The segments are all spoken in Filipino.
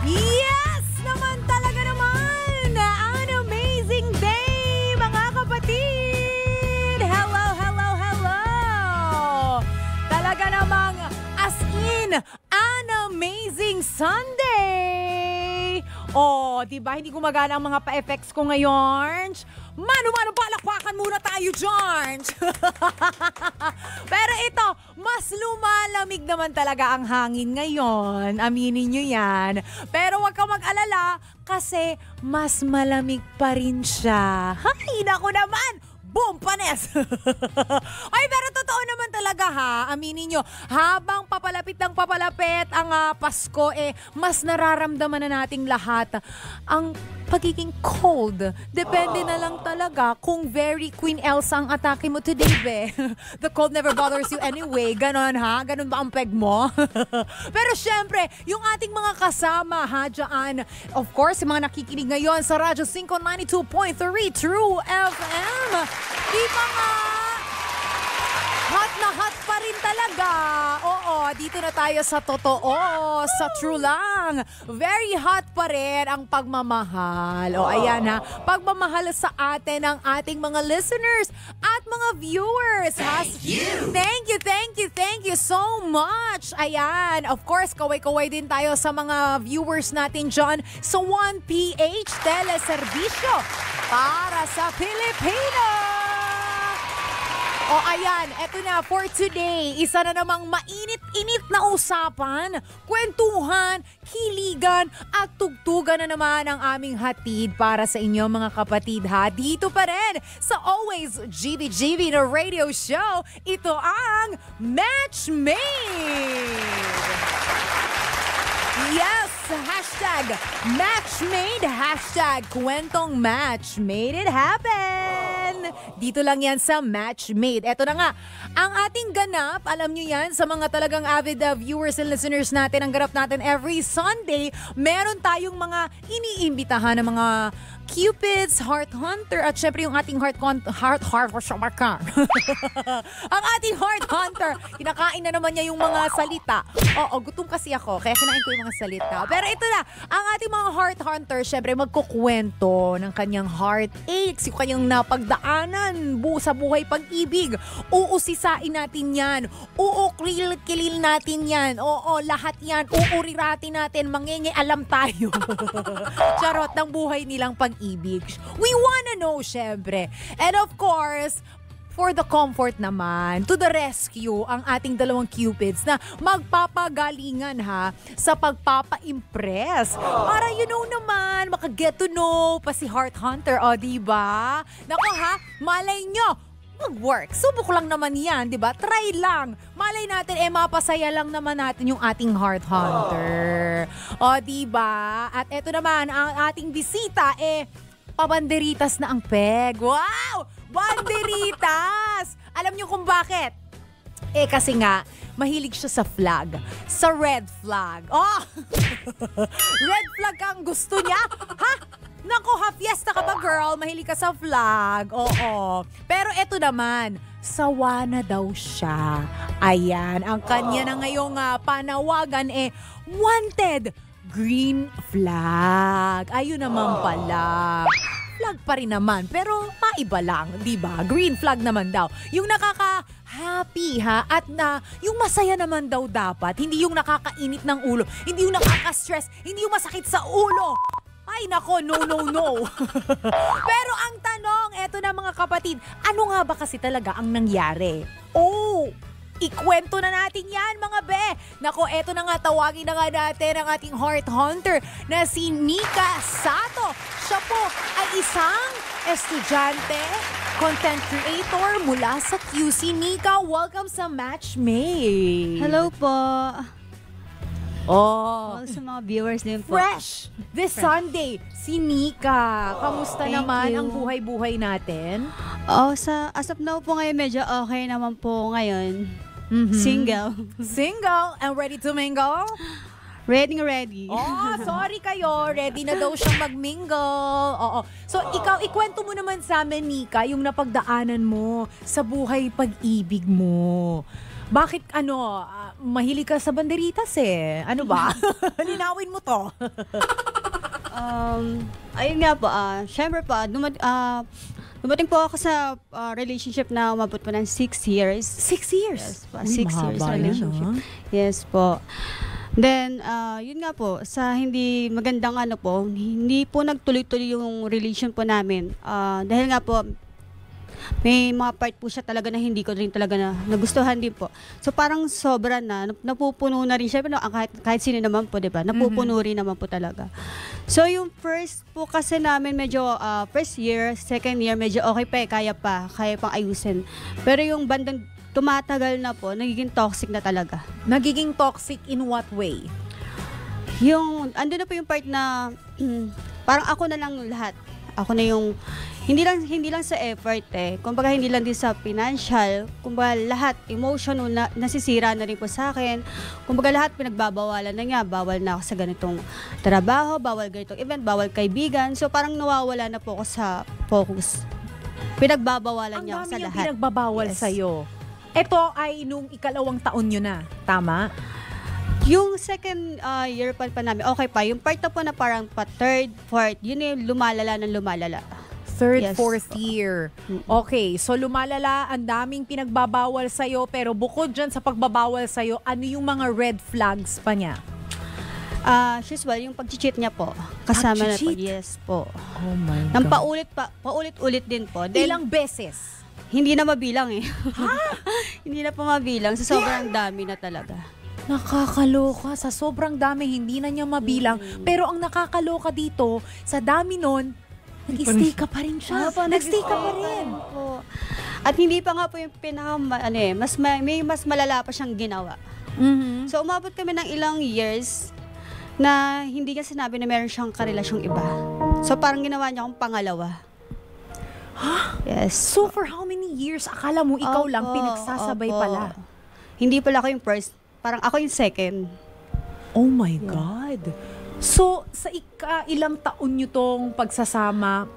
Yes naman talaga naman! An amazing day, mga kapatid! Hello, hello, hello! Talaga namang as in, an amazing Sunday! Oh, diba hindi gumagana ang mga pa-effects ko ngayon? Mano-mano, palakpakan muna tayo, George! Pero ito, mas lumalamig naman talaga ang hangin ngayon. Aminin nyo yan. Pero wag ka mag-alala kasi mas malamig pa rin siya. Hay, naku naman! Boom! Panes! Ay, pero totoo naman talaga ha. Aminin nyo, habang papalapit ng papalapit ang Pasko, mas nararamdaman na nating lahat ang pagiging cold. Depende na lang talaga kung very Queen Elsa ang atake mo today, be. The cold never bothers you anyway. Ganon ha? Ganon ba ang peg mo? Pero syempre, yung ating mga kasama ha, dyan. Of course, yung mga nakikinig ngayon sa Radyo 592.3 True FM. Di ba nga? Hot na hot pa rin talaga. Oo, dito na tayo sa totoo, sa true lang. Very hot pa rin ang pagmamahal. O ayan ha, pagmamahal sa atin ng ating mga listeners at mga viewers. Thank you so much. Ayan, of course, kaway-kaway din tayo sa mga viewers natin dyan sa 1PH Teleservisyo para sa Pilipino. O ayan, eto na for today. Isa na namang mainit-init na usapan, kwentuhan, kiligan at tugtugan na naman ang aming hatid para sa inyo mga kapatid ha. Dito pa rin sa Always GBGB na radio show, ito ang Matchmade! Yes! Hashtag Matchmade, hashtag kwentong match, made it happen! Dito lang yan sa Matchmade. Eto na nga, ang ating ganap, alam nyo yan, sa mga talagang avid viewers and listeners natin, ang ganap natin every Sunday, meron tayong mga iniimbitahan ng mga Cupids, Heart Hunter, at syempre yung ating Heart ang ating Heart Hunter, kinakain na naman niya yung mga salita. Oo, gutom kasi ako, kaya kinain ko yung mga salita. Pero ito na, ang ating mga Heart Hunter, syempre magkukwento ng kanyang heartaches, yung kanyang napagdaanan sa buhay pag-ibig. Uusisain natin yan. Uukilil natin yan. Oo, lahat yan. Uuriratin natin. Mangingialam tayo. Charot ng buhay nilang pag-ibig. We wanna know, syempre. And of course, for the comfort naman, to the rescue, ang ating dalawang Cupids na magpapagalingan ha sa pagpapa-impress. Para you know naman, maka-get to know pa si Heart Hunter, o diba? Nako ha, malay nyo, mag-work. Subok lang naman yan, di ba? Try lang. Malay natin, mapasaya lang naman natin yung ating Heart Hunter. O, di ba? At eto naman, ang ating bisita, pabanderitas na ang peg. Wow! Banderitas! Alam niyo kung bakit? Kasi nga, mahilig siya sa flag. Sa red flag. Oh! Red flag ang gusto niya? Ha? Naku, ha-fiesta ka ba, girl? Mahilig ka sa flag. Oo. Pero eto naman, sawa na daw siya. Ayan, ang kanya na ngayong panawagan wanted green flag. Ayun naman pala. Flag pa rin naman, pero maiba lang, di ba? Green flag naman daw. Yung nakaka-happy ha, at yung masaya naman daw dapat, hindi yung nakakainit ng ulo, hindi yung nakaka-stress, hindi yung masakit sa ulo. Ay nako, no. Pero ang tanong, eto na mga kapatid, ano nga ba kasi talaga ang nangyari? Ikwento na natin yan mga be. Nako, eto na nga, tawagin na nga natin ang ating Heart Hunter na si Nika Sato. Siya po ay isang estudyante, content creator mula sa QC. Nika, welcome sa Matchmade. Hello po. Sa mga viewers din po. Fresh! This Sunday, si Nika. Kamusta naman ang buhay-buhay natin? As of now po ngayon, medyo okay naman po ngayon. Single. Single and ready to mingle? Ready. Sorry kayo. Ready na daw siyang mag-mingle. Oo. So, ikaw, ikwento mo naman sa amin, Nika, yung napagdaanan mo sa buhay pag-ibig mo. Bakit mahilig ka sa banderitas eh. Ano ba? Linawin mo to. Ayun nga po, syempre po, dumating po ako sa relationship na umabot po ng 6 years. 6 years? Yes po, Uy, 6 years mahaba yan, relationship. Yes po. Then, yun nga po, sa hindi magandang hindi po nagtuloy-tuloy yung relation po namin. Dahil nga po, may mga part po siya talaga na hindi ko rin talaga nagustuhan din po. So parang sobra napupuno na rin siya. Pero kahit sino naman po, di ba? Napupuno rin naman po talaga. So yung first po kasi namin medyo first year, second year, medyo okay pa kaya pang ayusin. Pero yung bandang tumatagal na po, nagiging toxic na talaga. Nagiging toxic in what way? Yung, andun na po yung part na parang ako na lang lahat. Ako na yung, hindi lang sa effort kumbaga hindi lang din sa financial, kumbaga lahat, emotional nasisira na rin po sa akin. Kumbaga lahat pinagbabawalan na niya, bawal na ako sa ganitong trabaho, bawal ganitong event, bawal kaibigan. So parang nawawala na po ako sa focus. Pinagbabawalan niya ako sa lahat. Ang dami niyang pinagbabawal sa'yo. Ito ay nung ikalawang taon nyo na, tama? Yung second year pa namin, okay pa. Yung part na po na parang pa third, fourth, yun yung lumalala ng lumalala. Third, Yes. fourth year. Okay, so lumalala, ang daming pinagbabawal sa'yo, pero bukod dyan sa pagbabawal sa'yo, ano yung mga red flags pa niya? Usual, yung pag-cheat niya po. Kasama na po. Pag-cheat? Yes po. Oh my Nang paulit-ulit din po. Then, Ilang beses? hindi na mabilang Hindi na po mabilang. Sa sobrang dami na talaga. Nakakaloka. Sa sobrang dami, hindi na niya mabilang. Pero ang nakakaloka dito, sa dami nun, nag-stay ka pa rin siya. Nag-stay ka pa rin. Po. At hindi pa nga po yung may mas malala pa siyang ginawa. Mm-hmm. So umabot kami ng ilang years na hindi niya sinabi na meron siyang karelasyong iba. So parang ginawa niya akong pangalawa. Yes. So for how many years, akala mo ikaw lang pinagsasabay Opo. pala? Hindi pala ako yung first. Parang ako yung second. Oh my God. So, sa ilang taon nyo tong pagsasama,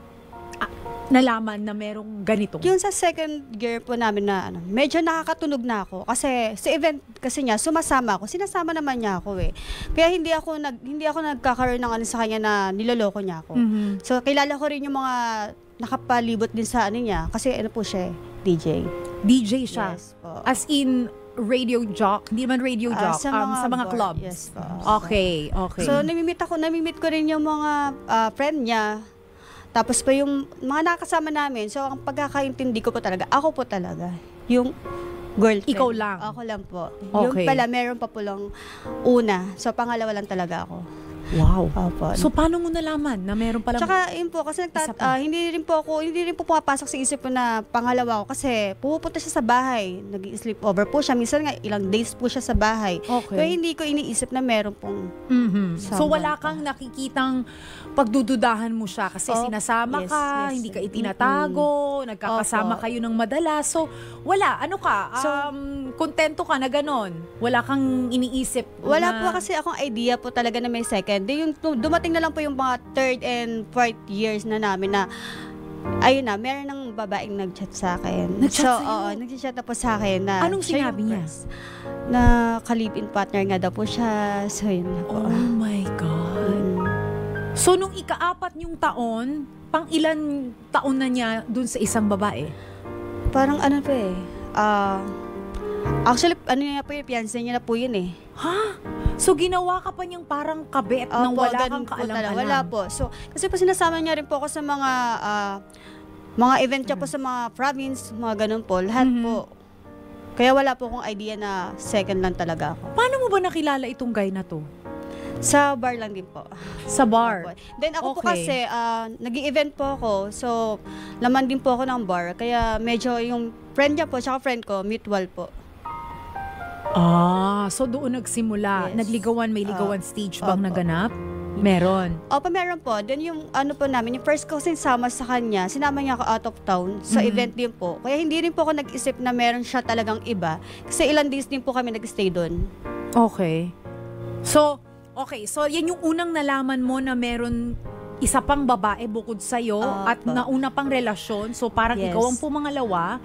nalaman na merong ganito? Yung sa second year po namin na medyo nakakatunog na ako kasi sa event kasi niya sumasama ako. Sinasama naman niya ako eh. Kaya hindi ako nagkakaroon ng sa kanya na niloloko niya ako. Mm-hmm. So kilala ko rin yung mga nakapalibot din sa niya kasi po siya DJ. DJ siya? Yes po. As in, radio jock? Hindi man radio jock. Sa mga bar. clubs? Yes po. Okay. So namimit ko rin yung mga friend niya. Tapos pa yung mga nakasama namin. So ang pagkakaintindi ko po talaga, ako po talaga yung girlfriend. Ikaw lang? Ako lang po. Okay. Yung pala, meron pa po lang una. So pangalawa lang talaga ako. Wow. Opo. So paano mo nalaman na meron palang... Tsaka yun po, kasi hindi rin po pumapasok sa isip ko na pangalawa ko kasi pupunta siya sa bahay. Nag-sleep over po siya. Minsan nga ilang days po siya sa bahay. Okay. Kaya hindi ko iniisip na meron pong So wala kang nakikitang pagdududahan mo siya kasi sinasama yes, ka, yes. hindi ka itinatago, nagkakasama Opo. kayo ng madalas. So wala, kontento ka na ganon. Wala kang iniisip wala na... po kasi akong idea po talaga na may second. Yung dumating na lang po yung mga third and fourth years na namin na ayun na, meron ng babaeng nag-chat sa akin. Nag-chat so, sa'yo? oo, nag-chat na po sa akin na Anong siya sinabi yung niya? first. Na ka-live-in partner nga daw po siya. So, yun na po. Oh my God. So nung ika-4 niyong taon, pang ilan taon na niya dun sa isang babae? Parang ano pa eh. Actually, ano niya po yung fiancé niya na po yun eh. Ha? So ginawa ka pa niyang parang kabit nang Opo, wala ganun kang po kaalam-alam? Wala po. So, kasi po sinasama niya rin po ako sa mga event niya po sa mga province, mga ganun po. Lahat po. Kaya wala po akong idea na second lang talaga ako. Paano mo ba nakilala itong guy na to? Sa bar lang din po. Sa bar? Opo. Then ako po Okay. kasi, nag-i-event po ako. So, laman din po ako ng bar. Kaya medyo yung friend niya po, tsaka friend ko, mutual po. So doon nagsimula. Yes. Nagligawan, may ligawan stage bang Opo. naganap? Meron. Opo, meron po. Then yung ano po namin, yung first ko sinama sa kanya, sinama niya ako out of town sa event din po. Kaya hindi rin po ako nag-isip na meron siya talagang iba. Kasi ilang days din po kami nag-stay doon. Okay. So yan yung unang nalaman mo na meron isa pang babae bukod sa'yo at Opo. nauna pang relasyon. So parang Yes. ikaw ang pumangalawa.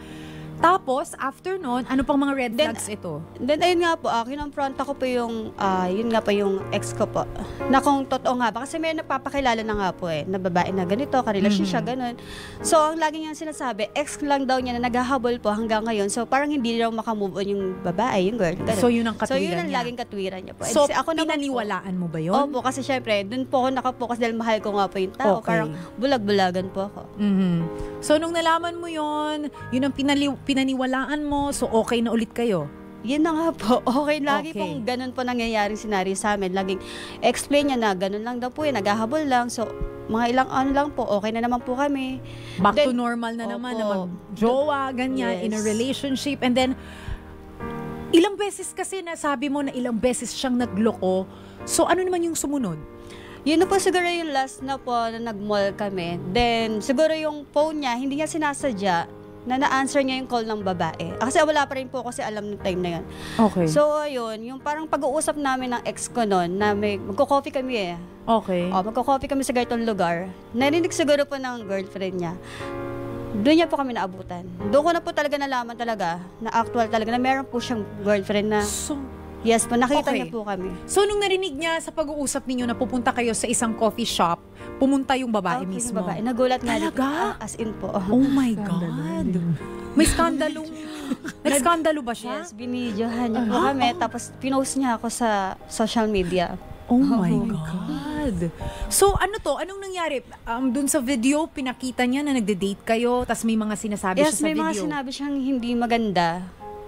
Tapos, after nun, ano pang mga red Then, flags ito? Then, ayun nga po, kinonfront ako po yung, yun nga po yung ex ko po. Na kung totoo nga ba, kasi may nagpapakilala na nga po na babae na ganito, karelasyon siya, ganun. So, ang lagi niya sinasabi, ex lang daw niya na naghahabol po hanggang ngayon. So, parang hindi raw makamove on yung babae, yung girl. Ganun. So, yun ang So, katwiran yun ang niya. laging katwiran niya po. And So, ako naman po, pinaniwalaan mo ba yun? opo, kasi syempre, dun po ako nakapokus dahil mahal ko nga po yung tao. Okay. Parang bulag-bulagan po ako. Mhm. So, nung nalaman mo yun ang pinaniwalaan mo, so okay na ulit kayo? Yun na nga po. Okay, lagi Okay. pong ganun po nangyayaring senaryo sa amin. Laging explain niya na ganun lang daw po yun, naghahabol lang. So, mga ilang ano lang po, okay na naman po kami. Back to Then, normal na naman, opo. na mag-jowa, ganyan, Yes. in a relationship. And then, ilang beses kasi nasabi mo na ilang beses siyang nagloko. So, ano naman yung sumunod? Yun na po siguro yung last na po na nag-mall kami. Then, siguro yung phone niya, hindi niya sinasadya na na-answer niya yung call ng babae. Kasi wala pa rin po kasi alam ng time na yun. Okay. So, ayun, yung parang pag-uusap namin ng ex ko noon, na magko-coffee kami eh. Okay. Magko-coffee kami sa ganitong lugar. Narinig siguro po ng girlfriend niya. Doon niya po kami naabutan. Doon ko na po talaga nalaman talaga, na actual talaga, na meron po siyang girlfriend na, So, yes po, nakita Okay. niya po kami. so, nung narinig niya sa pag-uusap ninyo na pupunta kayo sa isang coffee shop, pumunta yung babae Yung mismo? babae. Nagulat nga. Talaga? As in po. Oh my God. May skandalong... Nagskandalo ba siya? Yes, binidyohan niya po kami. Tapos, pinost niya ako sa social media. Oh my God. So, ano to? Anong nangyari? Dun sa video, pinakita niya na nagde-date kayo, tas may mga sinasabi Yes, siya sa may video. mga sinabi siyang hindi maganda.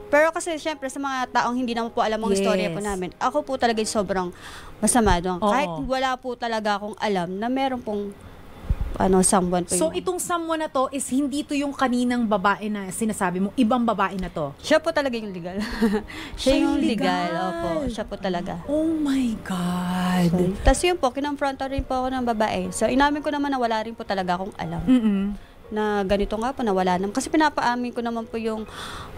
Pero kasi, syempre, sa mga taong hindi naman po alam ang Yes. istorya po namin, ako po talaga yung sobrang masama doon. Oo. Kahit wala po talaga akong alam na meron pong someone po So, yun. itong someone na to is hindi to yung kaninang babae na sinasabi mo, ibang babae na to. Siya po talaga yung legal. Siya siya yung yung legal. legal. Opo, siya po talaga. Oh my God. Tapos yun po, kinonfronta rin po ako ng babae. So, inamin ko naman na wala rin po talaga akong alam. Na ganito nga po, na wala naman. Kasi pinapaamin ko naman po yung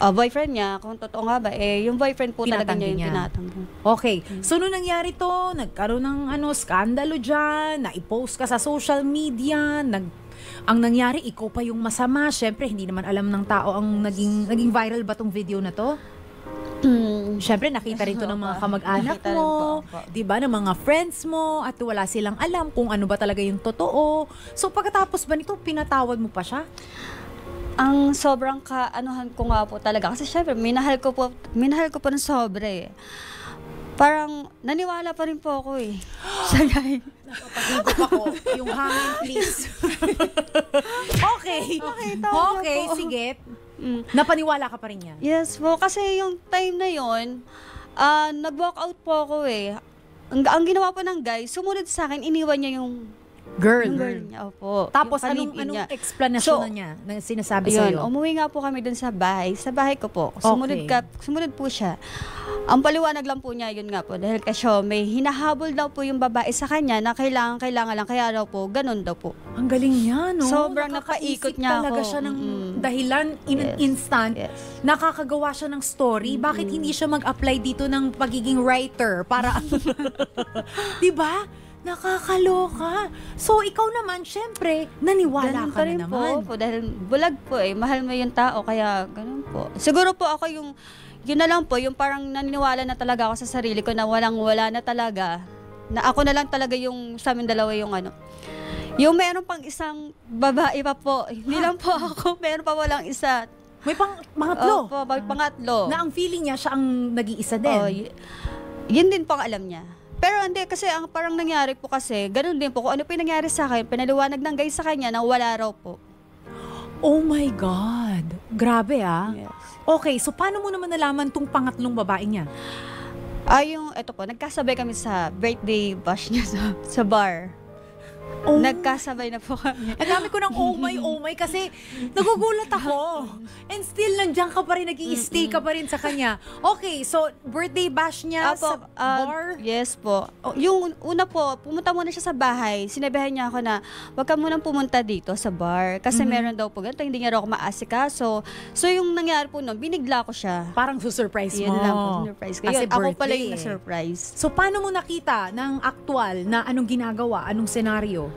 boyfriend niya, kung totoo nga ba, yung boyfriend po talaga Tinatanggi niya yung niya. tinatanggi. Okay. So, nung nangyari to, nagkaroon ng skandalo dyan, na-post ka sa social media, ang nangyari, ikaw pa yung masama. Siyempre, hindi naman alam ng tao ang naging viral ba tong video na to? Siyempre, nakita rin to ng mga kamag-anak Nakita rin mo, po. 'di ba, ng mga friends mo, at wala silang alam kung ano ba talaga yung totoo. So, pagkatapos ba nito, pinatawad mo pa siya? Ang sobrang kaanuhan ko nga po talaga. Kasi syempre, minahal ko po ng sobra eh. Parang, naniwala pa rin po ako eh. Sa guy. Napapahigop ako. Yung hangin, please. Okay. tama Okay, po. sige. Mm. Napaniwala ka pa rin niya. Yes po, kasi yung time na yon, nag-walk out po ako eh. Ang ginawa po ng guy, sumunod sa akin, iniwan niya yung Girl. girl niya. Opo. Tapos, Yung anong palibin niya. explanation So, na niya na sinasabi Ayun, sa'yo? umuwi nga po kami dun sa bahay. Sa bahay ko po. Sumunod po siya. Ang paliwanag lang po niya, yun nga po. Dahil kasi may hinahabol daw po yung babae sa kanya na kailangan lang. Kaya daw po, ganun daw po. Ang galing niya, no? Sobrang Nakakaisip napaikot niya talaga ako. siya ng Mm-mm. dahilan in an Yes. instant. Yes. Nakakagawa siya ng story. Bakit hindi siya mag-apply dito ng pagiging writer? Para, di ba? Nakakaloka. So, ikaw naman, syempre, naniwala Ganun ka pa na rin naman. po. Dahil bulag po eh. Mahal mo yung tao. Kaya ganun po. Siguro po ako yun na lang po, yung parang naniniwala na talaga ako sa sarili ko na walang-wala na talaga. Na ako na lang talaga yung sa amin dalawa yung yung meron pang isang babae pa po. Hindi lang po ako. Meron pa walang isa. May pangatlo. Opo, pangatlo. Na ang feeling niya, siya ang nag-iisa din. Yun din po ang alam niya. Pero hindi, kasi ang parang nangyari po kasi, ganun din po. Kung ano po yung nangyari sa akin, pinaliwanag ng guy sa kanya na wala raw po. Oh my God. Grabe ah. Yes. Okay, so paano mo naman nalaman tong pangatlong babae niya? Eto po, nagkasabay kami sa birthday bash niya sa bar. Oh. Nagkasabay na po kami. Ang dami ko ng oh my, kasi nagugulat ako. And still, nandiyan ka pa rin, nag-i-stay ka pa rin sa kanya. Okay, so birthday bash niya sa bar? Yes po. Yung una po, pumunta muna siya sa bahay. Sinabihan niya ako na, wag ka munang pumunta dito sa bar. Kasi meron daw po ganito, hindi niya raw ako maasikaso. So yung nangyari po nun, binigla ko siya. Parang surprise mo. Yun lang po, surprise ko. Kasi Yun, ako pala birthday yung eh. na-surprise. So paano mo nakita ng actual na anong ginagawa, anong senaryo?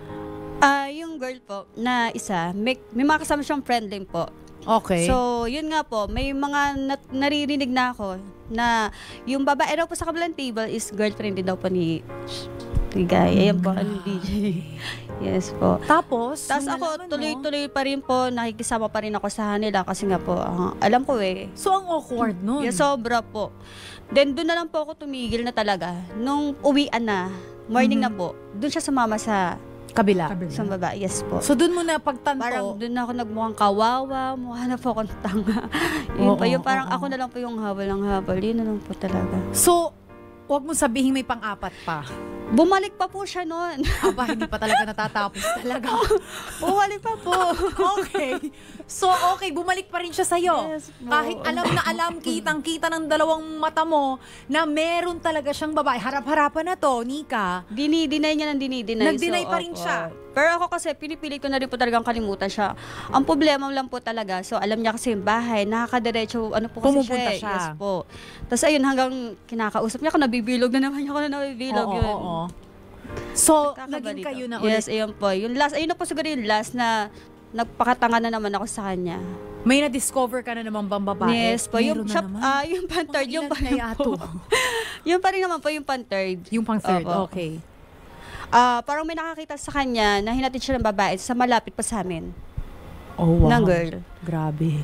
Yung girl po na isa, may mga kasama siyang friend din po. Okay. So, yun nga po, may mga naririnig na ako na yung babae daw po sa kabilang table is girlfriend din daw po ni Guy. Ayan po, ano DJ. Yes po. Tapos Tapos ako, tuloy-tuloy pa rin po, nakikisama pa rin ako sa kanila kasi nga po, alam ko eh. So, ang awkward nun. Yeah, sobra po. Then, doon na lang po ako tumigil na talaga. Nung uwian na, morning na po, doon siya sumama sa Kabila. baba. Yes po. So, dun mo na pagtanto. Parang doon na ako nagmukhang kawawa, mukha na po akong tanga. Yun pa, yung parang ako na lang po yung habol ng habol. Yun na lang po talaga. So, huwag mo sabihin may pang-apat pa. Bumalik pa po siya noon. Aba, hindi pa talaga natatapos talaga. Bumalik pa po. Okay. So, okay, bumalik pa rin siya sa'yo. Yes po. Kahit alam na alam, kitang-kita ng dalawang mata mo na meron talaga siyang babae. Harap-harapan na to, Nika. Dinay niya ng dinay. Nag-deny pa rin opo. siya. Pero ako kasi, pinipilit ko na rin po talagang kalimutan siya. Ang problema lang po talaga, so alam niya kasi yung bahay, nakakadiretso, ano po kasi Pumupunta siya. siya. Yes po. Tapos ayun, hanggang kinakausap niya ako, nabibilog na naman ako na nabibilog Oo, yun. oo. So, Nagkakabalito. naging kayo na ulit. Yes, ayun po. Yung last, ayun na po siguro yung last na nagpakatanga na naman ako sa kanya. May na-discover ka na naman bang babae? Yes po. Meron Yung, na siya, naman. yung pan-third, Mga yung ilan na yato? yung pa rin naman po, yung pan-third. Yung pang-third, Opo. okay. Parang may nakakita sa kanya na hinatid siya ng babae sa malapit pa sa amin. Oh, wow. Ng girl. Grabe.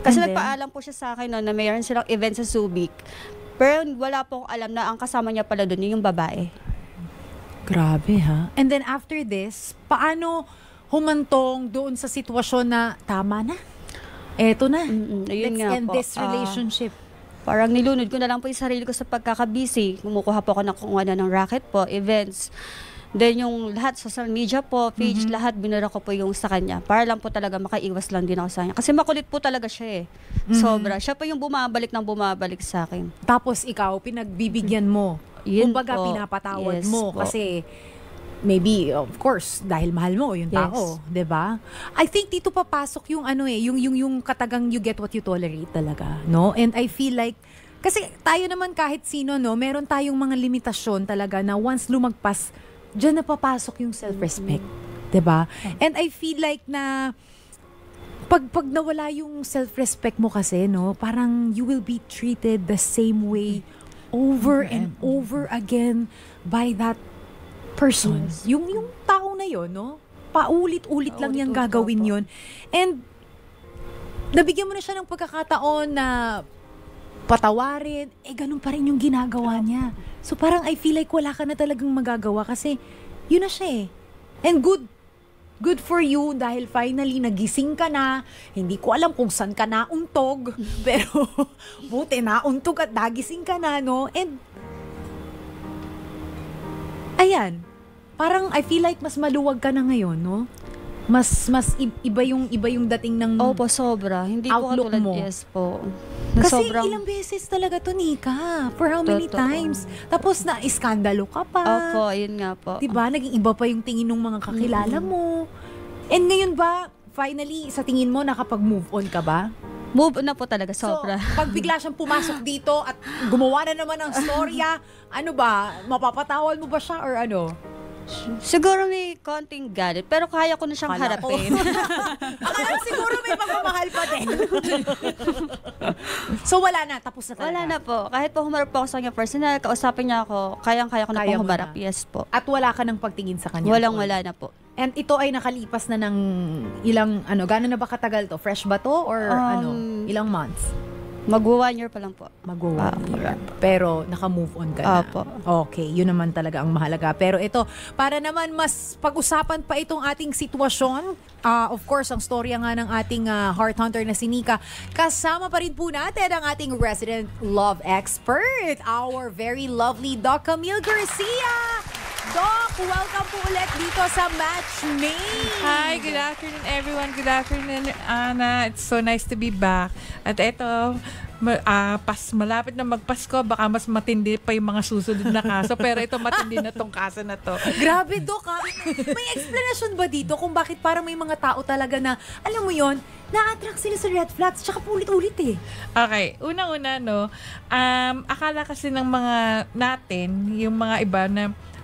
Kasi And then? nagpaalam po siya sa akin no, na mayroon silang event sa Subic. Pero wala po akong alam na ang kasama niya pala doon yung babae. Grabe, ha? And then after this, paano humantong doon sa sitwasyon na tama na? Eto na. Ayun Let's nga end po. this relationship. Parang nilunod ko na lang po yung sarili ko sa pagkakabisi. Kumukuha po ako ng kung ano ng racket po, events. Then yung lahat, social media po, page, lahat, binura ko po yung sa kanya. Para lang po talaga makaiwas lang din ako sa kanya. Kasi makulit po talaga siya eh. Sobra. Siya po yung bumabalik sa akin. Tapos ikaw, pinagbibigyan mo. Yun Kumbaga, po. pinapatawad Yes mo. po. Kasi, maybe, of course, dahil mahal mo yung Yes. tao. 'Di ba? I think dito papasok yung ano eh, yung katagang you get what you tolerate talaga. No? And I feel like, kasi tayo naman kahit sino, no, meron tayong mga limitasyon talaga na once lumagpas, dyan na papasok yung self-respect. 'Di ba? And I feel like na pag nawala yung self-respect mo kasi, no, parang you will be treated the same way over and over again by that person. Yes. Yung tao na yon, no? Paulit-ulit lang yung gagawin po. yon. And nabigyan mo na siya ng pagkakataon na patawarin, ganun pa rin yung ginagawa niya. So parang I feel like wala ka na talagang magagawa kasi yun na siya eh. And good for you dahil finally nagising ka na. Hindi ko alam kung saan ka nauntog, pero buti nauntog at nagising ka na, no? And ayan, parang I feel like mas maluwag ka na ngayon, no? Mas iba yung dating ng Opo, sobra. Hindi po Outlook katulad, mo. yes po. Na kasi sobrang, ilang beses talaga to, Nika. For how many Totoo. times? Tapos na iskandalo ka pa. Opo, yun nga po. Diba? Naging iba pa yung tingin ng mga kakilala mo. And ngayon ba, finally, sa tingin mo, nakapag-move on ka ba? Move on na po talaga, sobra. So, pag bigla siyang pumasok dito at gumawa na naman ng storya, ano ba, mapapatawal mo ba siya or ano? Siguro may konting galit, pero kaya ko na siyang Akala ko. harapin. Akala siguro may pagmamahal pa din. So wala na, tapos na talaga. Wala na po. Kahit po humarap po ako sa kanya personal, kausapin niya ako, kayang-kaya ko na Kaya mo po humarap. na. Yes po. At wala ka ng pagtingin sa kanya. Walang-wala na po. And ito ay nakalipas na ng ilang, gano'n na ba katagal to? Fresh ba to? Or ilang months? Mag-1 year pa lang po. Mag-1 Ah, year. Pero naka-move on ka na. Apo. Okay, yun naman talaga ang mahalaga. Pero ito, para naman mas pag-usapan pa itong ating sitwasyon, of course, ang storya nga ng ating heart hunter na si Nika, kasama pa rin po natin ang ating resident love expert, our very lovely Doc Camille Garcia. Doc, welcome po ulit dito sa Matchmade. Hi, good afternoon everyone. Good afternoon, Ana. It's so nice to be back. At eto, malapit na magpasko, baka mas matindi pa yung mga susunod na kaso. Pero ito, matindi na tong kaso na to. Grabe, Doc, ha? May explanation ba dito kung bakit parang may mga tao talaga na, alam mo yon, na-attract sila sa red flags, tsaka ulit-ulit eh. Okay, unang-una, no, akala kasi ng mga natin, yung mga iba na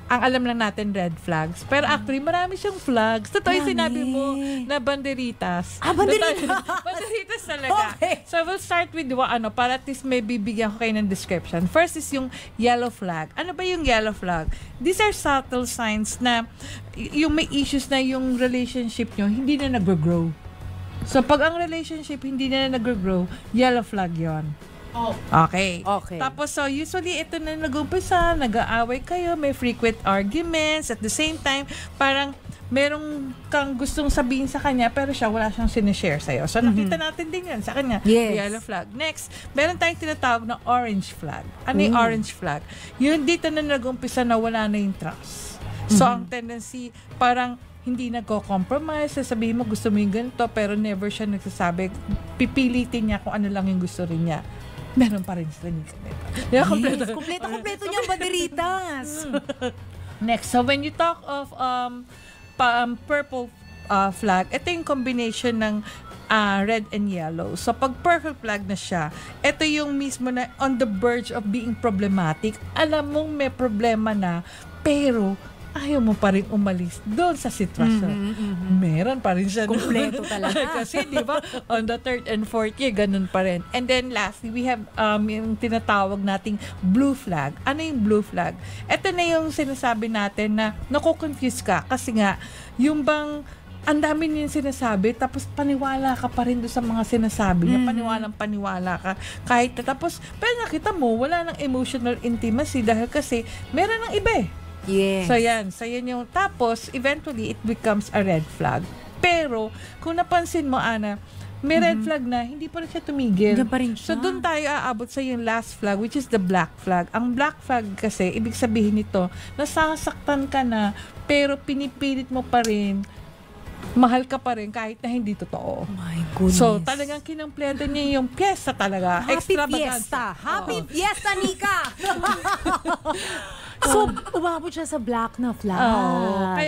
ang alam lang natin red flags. Pero actually, marami siyang flags. Totoo yung Marami. sinabi mo na banderitas. Banderitas! Banderitas talaga. Okay. So, we'll start with para at least may bibigyan ko kayo ng description. First is yung yellow flag. Ano ba yung yellow flag? These are subtle signs na yung may issues na yung relationship nyo, hindi na nag-grow. So, pag ang relationship hindi na nag-grow, yellow flag yon. Oh. Okay. Okay. Tapos, so, usually, ito na nag-umpisa, nag-aaway kayo, may frequent arguments, at the same time, parang merong kang gustong sabihin sa kanya, pero siya, wala siyang sinishare sa'yo. So, nakita natin din yan sa kanya. Yes. Yellow flag. Next, meron tayong tinatawag na orange flag. Ano yung orange flag? Yun dito na nag-umpisa na wala na yung trust. So, ang tendency, parang hindi nagko-compromise, sasabihin mo gusto mo yung ganito, pero never siya nagsasabi, pipilitin niya kung ano lang yung gusto rin niya. Meron pa rin sila ni Kaneta. Yes, kompleto niyang banderitas. Next, so when you talk of purple flag, ito yung combination ng red and yellow. So pag purple flag na siya, ito yung mismo na on the verge of being problematic. Alam mong may problema na, pero ayaw mo pa rin umalis doon sa sitwasyon. Meron pa rin siya. Kompleto talaga. Kasi, di ba, on the third and fourth year, ganun pa rin. And then, lastly, we have yung tinatawag nating blue flag. Ano yung blue flag? Ito na yung sinasabi natin na nakukonfuse ka kasi nga, yung bang ang dami niya yung sinasabi, tapos paniwala ka pa rin doon sa mga sinasabi niya. Paniwala ka. Kahit tapos, pero nakita mo, wala nang emotional intimacy dahil kasi meron ng iba eh. Yes. So yan yung, tapos, eventually, it becomes a red flag. Pero, kung napansin mo, Ana, may red flag na, hindi pa rin siya tumigil. Diyan pa rin siya. So, doon tayo aabot sa yung last flag, which is the black flag. Ang black flag kasi, ibig sabihin nito, nasasaktan ka na, pero pinipilit mo pa rin, mahal ka pa rin kahit na hindi totoo. Oh my goodness. So, talagang kinampleto niya yung piyesta talaga. Happy Extravaganza. fiesta. Happy Oo. fiesta, Nika! So, umabot siya sa black na flag. Oo.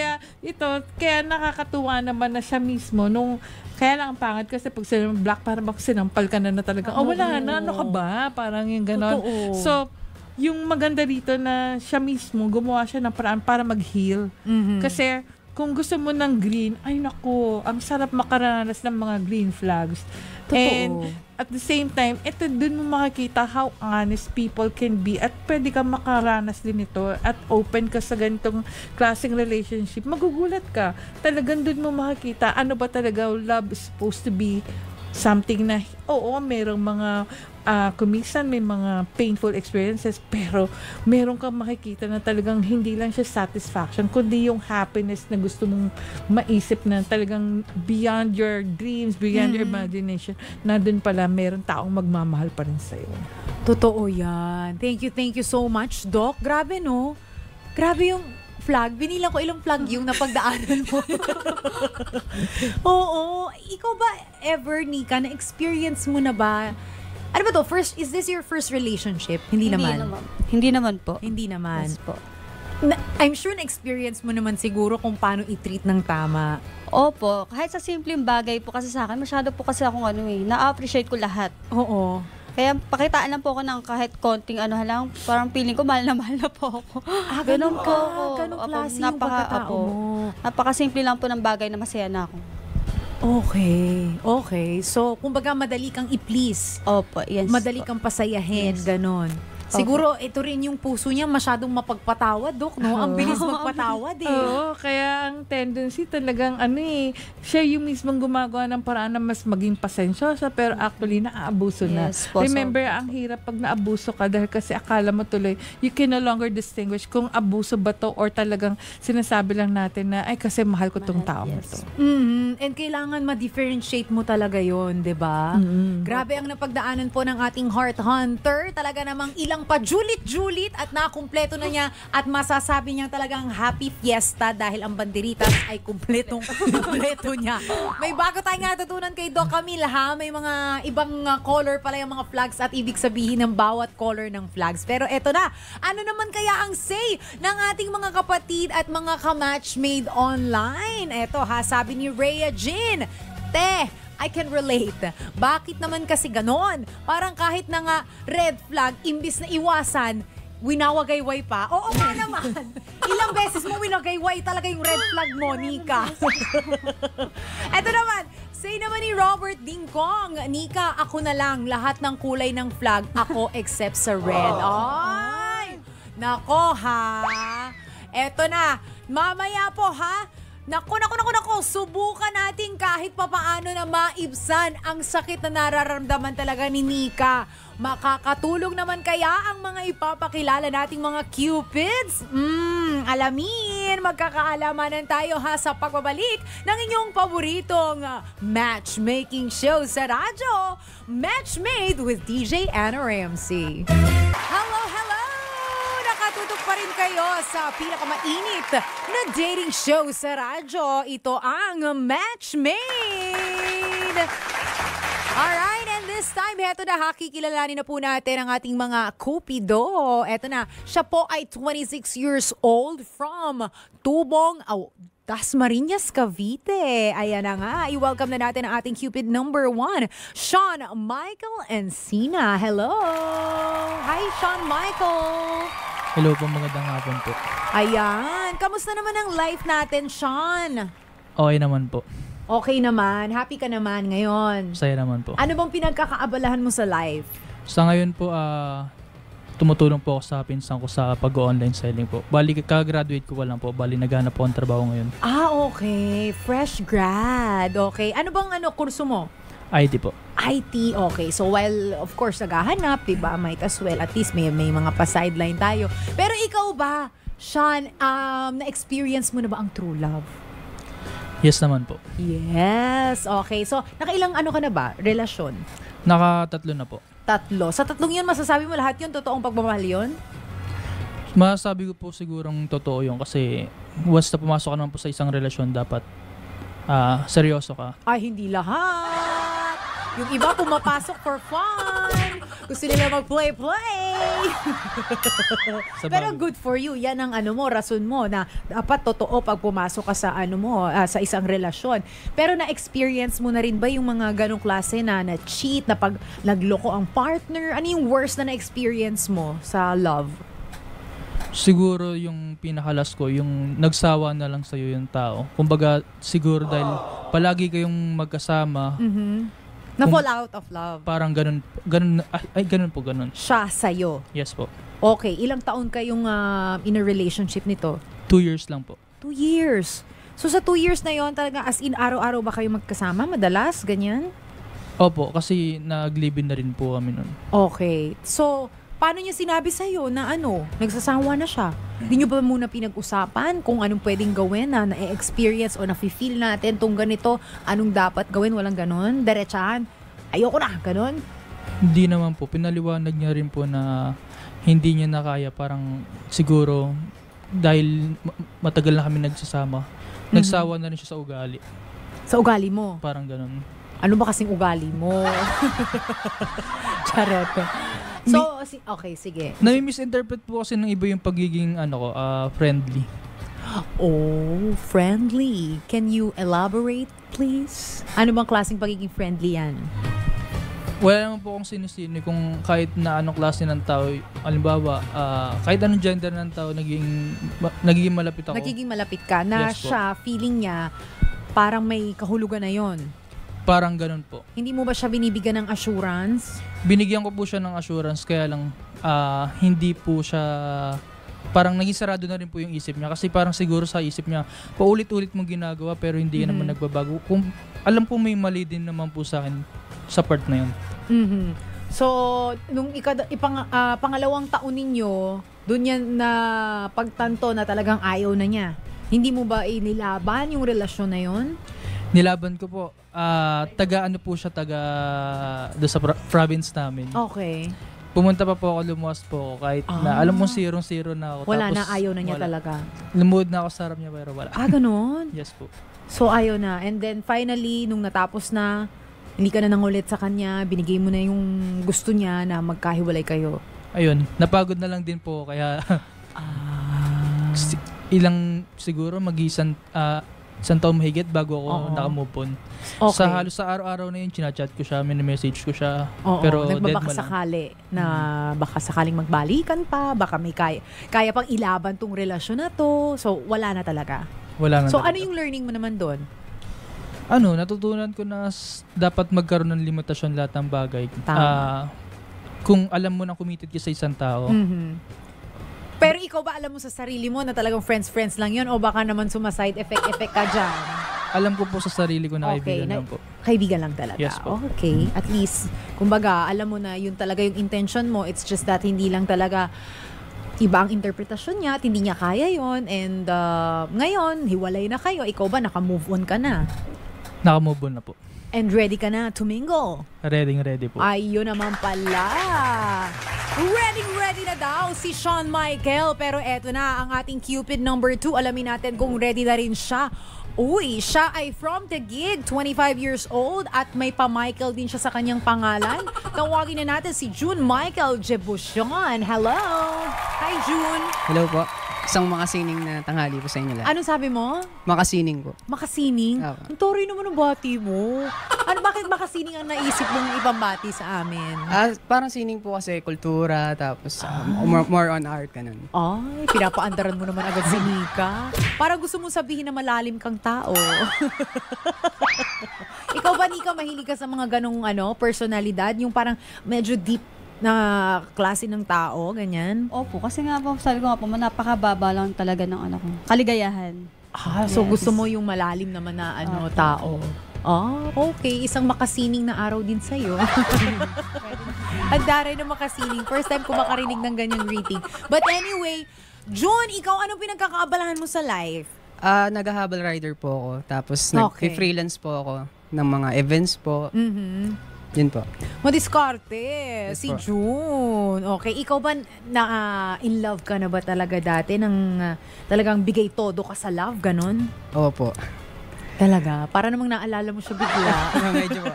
Kaya nakakatuwa naman na siya mismo nung, kaya lang ang pangit kasi pag sila black, parang bak sinampal ka na talagang, wala na, ano ka ba? Parang yung ganon. Totoo. So, yung maganda dito na siya mismo, gumawa siya ng paraan para mag-heal. Kasi, kung gusto mo ng green, ay naku, ang sarap makaranas ng mga green flags. Totoo. And at the same time, ito dun mo makikita how honest people can be at pwede kang makaranas din ito at open ka sa ganitong klaseng relationship. Magugulat ka. Talagang dun mo makikita ano ba talaga love is supposed to be. Something na, merong mga kumisan, may mga painful experiences, pero meron kang makikita na talagang hindi lang siya satisfaction, kundi yung happiness na gusto mong maisip na talagang beyond your dreams, beyond your imagination, na dun pala meron taong magmamahal pa rin sa'yo. Totoo yan. Thank you so much, Doc. Grabe, no? Grabe yung flag. Binilang ko ilang flag yung napagdaanan mo. Oo. Ikaw ba ever, Nika, na-experience mo na ba? Ano ba to? Is this your first relationship? Hindi naman. Hindi naman po. Hindi naman. Yes po. I'm sure na-experience mo naman siguro kung paano i-treat ng tama. Opo, kahit sa simpleng bagay po kasi sa akin, masyado po kasi akong na-appreciate ko lahat. Oo. Kaya pakitaan lang po ako ng kahit konting lang, parang feeling ko mahal na po ako. Ganun po ako. Ganun Opo, klase yung pagkatao mo. Napakasimple lang po ng bagay na masaya na ako. Okay. So, kumbaga madali kang i-please. Opo, yes. Madali kang pasayahin, Yes. ganon. Siguro, ito rin yung puso niya masyadong mapagpatawad, Dok, no? Ang bilis magpatawad, eh. Oo, kaya ang tendency talagang siya yung mismong gumagawa ng paraan na mas maging pasensyosa, pero actually naaabuso na. Yes, po, Remember, ang hirap pag naabuso ka dahil kasi akala mo tuloy, you can no longer distinguish kung abuso ba to or talagang sinasabi lang natin na, ay kasi mahal ko tong tao mo to. And kailangan ma-differentiate mo talaga yon, di ba? Grabe ang napagdaanan po ng ating Heart Hunter. Talaga namang ilang pa-julit-julit at nakumpleto na niya at masasabi niya talagang happy fiesta dahil ang banderitas ay kumpleto niya. May bago tayong natutunan kay Doc Camille, ha? May mga ibang color pala yung mga flags at ibig sabihin ng bawat color ng flags. Pero eto na, ano naman kaya ang say ng ating mga kapatid at mga ka-match made online? Eto ha, sabi ni Rhea Jean, I can relate. Bakit naman kasi ganon? Parang kahit na nga red flag, imbis na iwasan, winawagayway pa. Oo nga naman. Ilang beses mo winagayway talaga yung red flag mo, Nika. Eto naman, say naman ni Robert Dingkong, Nika, ako na lang, lahat ng kulay ng flag, ako except sa red. Ay! Nako ha. Eto na, mamaya po ha. Nako, subukan natin kahit papaano na maibsan ang sakit na nararamdaman talaga ni Nika. Makakatulong naman kaya ang mga ipapakilala nating mga Cupids? Alamin, magkakaalamanan tayo ha sa pagbabalik ng inyong paboritong matchmaking show sa radyo, Matchmade with DJ Anna Ramsey. Hello! Nakatutok pa rin kayo sa pinakamainit na dating show sa radyo. Ito ang Matchmade! Alright, and this time, eto na, kilalanin na po natin ang ating mga Cupido. Eto na, siya po ay 26 years old from Tubong, Dasmariñas, Cavite. Ayan na nga, i-welcome na natin ang ating Cupid number 1, Sean Michael Encina. Hello! Hi, Sean Michael! Hello po, magandang hapon po. Ayan, kamusta naman ang life natin, Sean? Okay naman po. Okay naman, happy ka naman ngayon. Saya naman po. Ano bang pinagkakaabalahan mo sa life? Sa ngayon po, tumutulong po ako sa pinsan ko sa pag-online selling po. Bali, kaka-graduate ko pa lang po. Bali, naghanap po ang trabaho ngayon. Okay. Fresh grad. Okay. Ano bang kurso mo? IT po. IT, okay. So while, of course, naghahanap, diba, might as well, at least may mga pa-sideline tayo. Pero ikaw ba, Sean, na-experience mo na ba ang true love? Yes naman po. Yes. Okay. So, nakailang ka na ba? Relasyon? Naka-3 na po. 3. Sa 3 yun, masasabi mo lahat yun? Totoong pagmamahal yun? Masasabi ko po sigurong totoo yun kasi once na pumasok ka naman po sa isang relasyon, dapat seryoso ka. Ay, hindi lahat. Yung iba pumapasok for fun. Gusto nila mag-play-play. Pero good for you. Yan ang rason mo na dapat totoo pag pumasok ka sa sa isang relasyon. Pero na-experience mo na rin ba yung mga ganong klase na cheat, na pag nagloko ang partner? Ano yung worst na na-experience mo sa love? Siguro yung pinakalas ko, yung nagsawa na lang sa'yo yung tao. Kumbaga, siguro dahil palagi kayong magkasama, Na-fall out of love. parang ganun po. Siya sa'yo. Yes po. Okay, ilang taon kayong in a relationship nito? 2 years lang po. 2 years. So sa 2 years na yon talaga as in araw-araw ba kayo magkasama? Madalas? Ganyan? Opo, kasi nag-live-in na rin po kami nun. Okay. So, paano niya sinabi sa'yo na nagsasawa na siya? Hindi niyo ba muna pinag-usapan kung anong pwedeng gawin na na-experience o na-feel natin tong ganito? Anong dapat gawin? Walang ganon? Diretsahan? Ayoko na, ganon? Hindi naman po. Pinaliwanag niya rin po na hindi niya na kaya. Parang siguro dahil matagal na kami nagsasama, nagsawa na rin siya sa ugali. Sa ugali mo? Parang ganon. Ano ba kasing ugali mo? Charot. So, okay, sige. Nami-misinterpret po kasi ng iba yung pagiging friendly. Oh, friendly. Can you elaborate, please? Ano bang klaseng pagiging friendly yan? Wala naman po akong sinisini kung kahit na anong klase ng tao, halimbawa, kahit anong gender ng tao, nagiging malapit ako. Nagiging malapit ka na Yes po. siya, feeling niya, parang may kahulugan na yon. Parang ganun po. Hindi mo ba siya binibigyan ng assurance? Binigyan ko po siya ng assurance, kaya lang hindi po siya, parang naging sarado na rin po yung isip niya. Kasi parang siguro sa isip niya, paulit-ulit mong ginagawa pero hindi naman nagbabago. Kung alam po may mali din naman po sa akin sa part na yun. So, nung pangalawang taon ninyo, doon yan na pagtanto na talagang ayaw na niya. Hindi mo ba inilaban yung relasyon na yun? Nilaban ko po. Taga doon sa province namin. Okay. Pumunta pa po ako, lumuwas po ako kahit na alam mo zero na ako. Wala Tapos, na, ayaw na niya wala. talaga. Lumuhod na ako sa harap niya pero wala. Ganun? Yes po. So, ayaw na. And then, finally, nung natapos na, hindi ka na nangulit sa kanya, binigay mo na yung gusto niya na magkahiwalay kayo. Ayun, napagod na lang din po kaya ilang siguro isang taon mahigit bago ako Oo. nakamove on. Okay. Sa halos sa araw-araw na yun, chinachat ko siya, message ko siya. Oo, pero dead nagbabaka mo lang. sakali na baka sakaling magbalikan pa, baka may kaya pang ilaban tong relasyon na to. So, wala na talaga. Wala na So, talaga. ano yung learning mo naman doon? Natutunan ko na dapat magkaroon ng limitasyon lahat ng bagay. Tama. Kung alam mo na committed ka sa isang tao, Mhm. Pero ikaw ba alam mo sa sarili mo na talagang friends lang yun o baka naman side effect ka dyan? alam ko po sa sarili ko na Okay, kaibigan lang po. Kaibigan lang talaga. Yes po. Okay. At least, kumbaga, alam mo na yun talaga yung intention mo. It's just that hindi lang talaga iba ang interpretasyon niya at hindi niya kaya yon. And ngayon, hiwalay na kayo. Ikaw ba, naka-move on ka na? Nakamove on na po. And ready ka na to mingle? Ready po. Ayun naman pala. Ready na daw si Shawn Michael. Pero eto na ang ating Cupid number 2. Alamin natin kung ready na rin siya. Uy, siya ay from the gig, 25 years old at may pa-Michael din siya sa kanyang pangalan. Tawagin na natin si June Michael Jebusion. Hello! Hi, June! Hello po. Isang makasining na tanghali po sa inyo lahat. Anong sabi mo? Makasining po. Makasining? Opo. Ang tori naman ang bati mo. Bakit makasining ang naisip mong ipambati sa amin? Parang sining po kasi kultura, tapos more on art, ganun. Ay, pinapaandaran mo naman agad si Nika. Parang gusto mong sabihin na malalim kang tao. Ikaw ba, Nika, mahilig ka sa mga ganong personalidad? Yung parang medyo deep na klase ng tao, ganyan? Opo, kasi nga po, sabi ko nga po, napakababa lang talaga ng kaligayahan. So Yes. gusto mo yung malalim naman na tao. Okay. Isang makasining na araw din sa'yo. Handa rin na makasining. First time ko makarinig ng ganyang greeting. But anyway, June, ikaw anong pinagkakaabalahan mo sa life? Nag-habal rider po ako, tapos Okay. nag-freelance po ako ng mga events po. Mhm. Yun po. Madiskarte. Yes, Si po. June. Okay. Ikaw ba in love ka na ba talaga dati? Talagang bigay todo ka sa love? Ganon? Opo. Talaga? Para namang naalala mo siya bigla. Medyo po.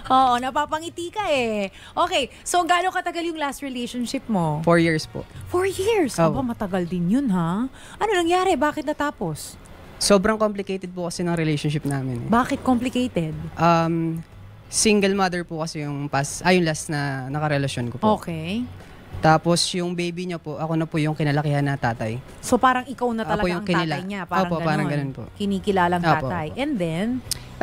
Oo, napapangiti ka eh. Okay. So, gaano katagal yung last relationship mo? 4 years po. 4 years? Oo. Aba, matagal din yun, ha? Ano nangyari? Bakit natapos? Sobrang complicated po kasi ng relationship namin. Bakit complicated? Single mother po kasi yung yung last na nakarelasyon ko po. Okay. Tapos yung baby niya po, ako na po yung kinalakihan na tatay. So, parang ikaw na Ako talaga yung ang tatay kinila- niya. Parang Opo, ganon. parang ganon po. Kinikilalang Opo, tatay. opo. And then,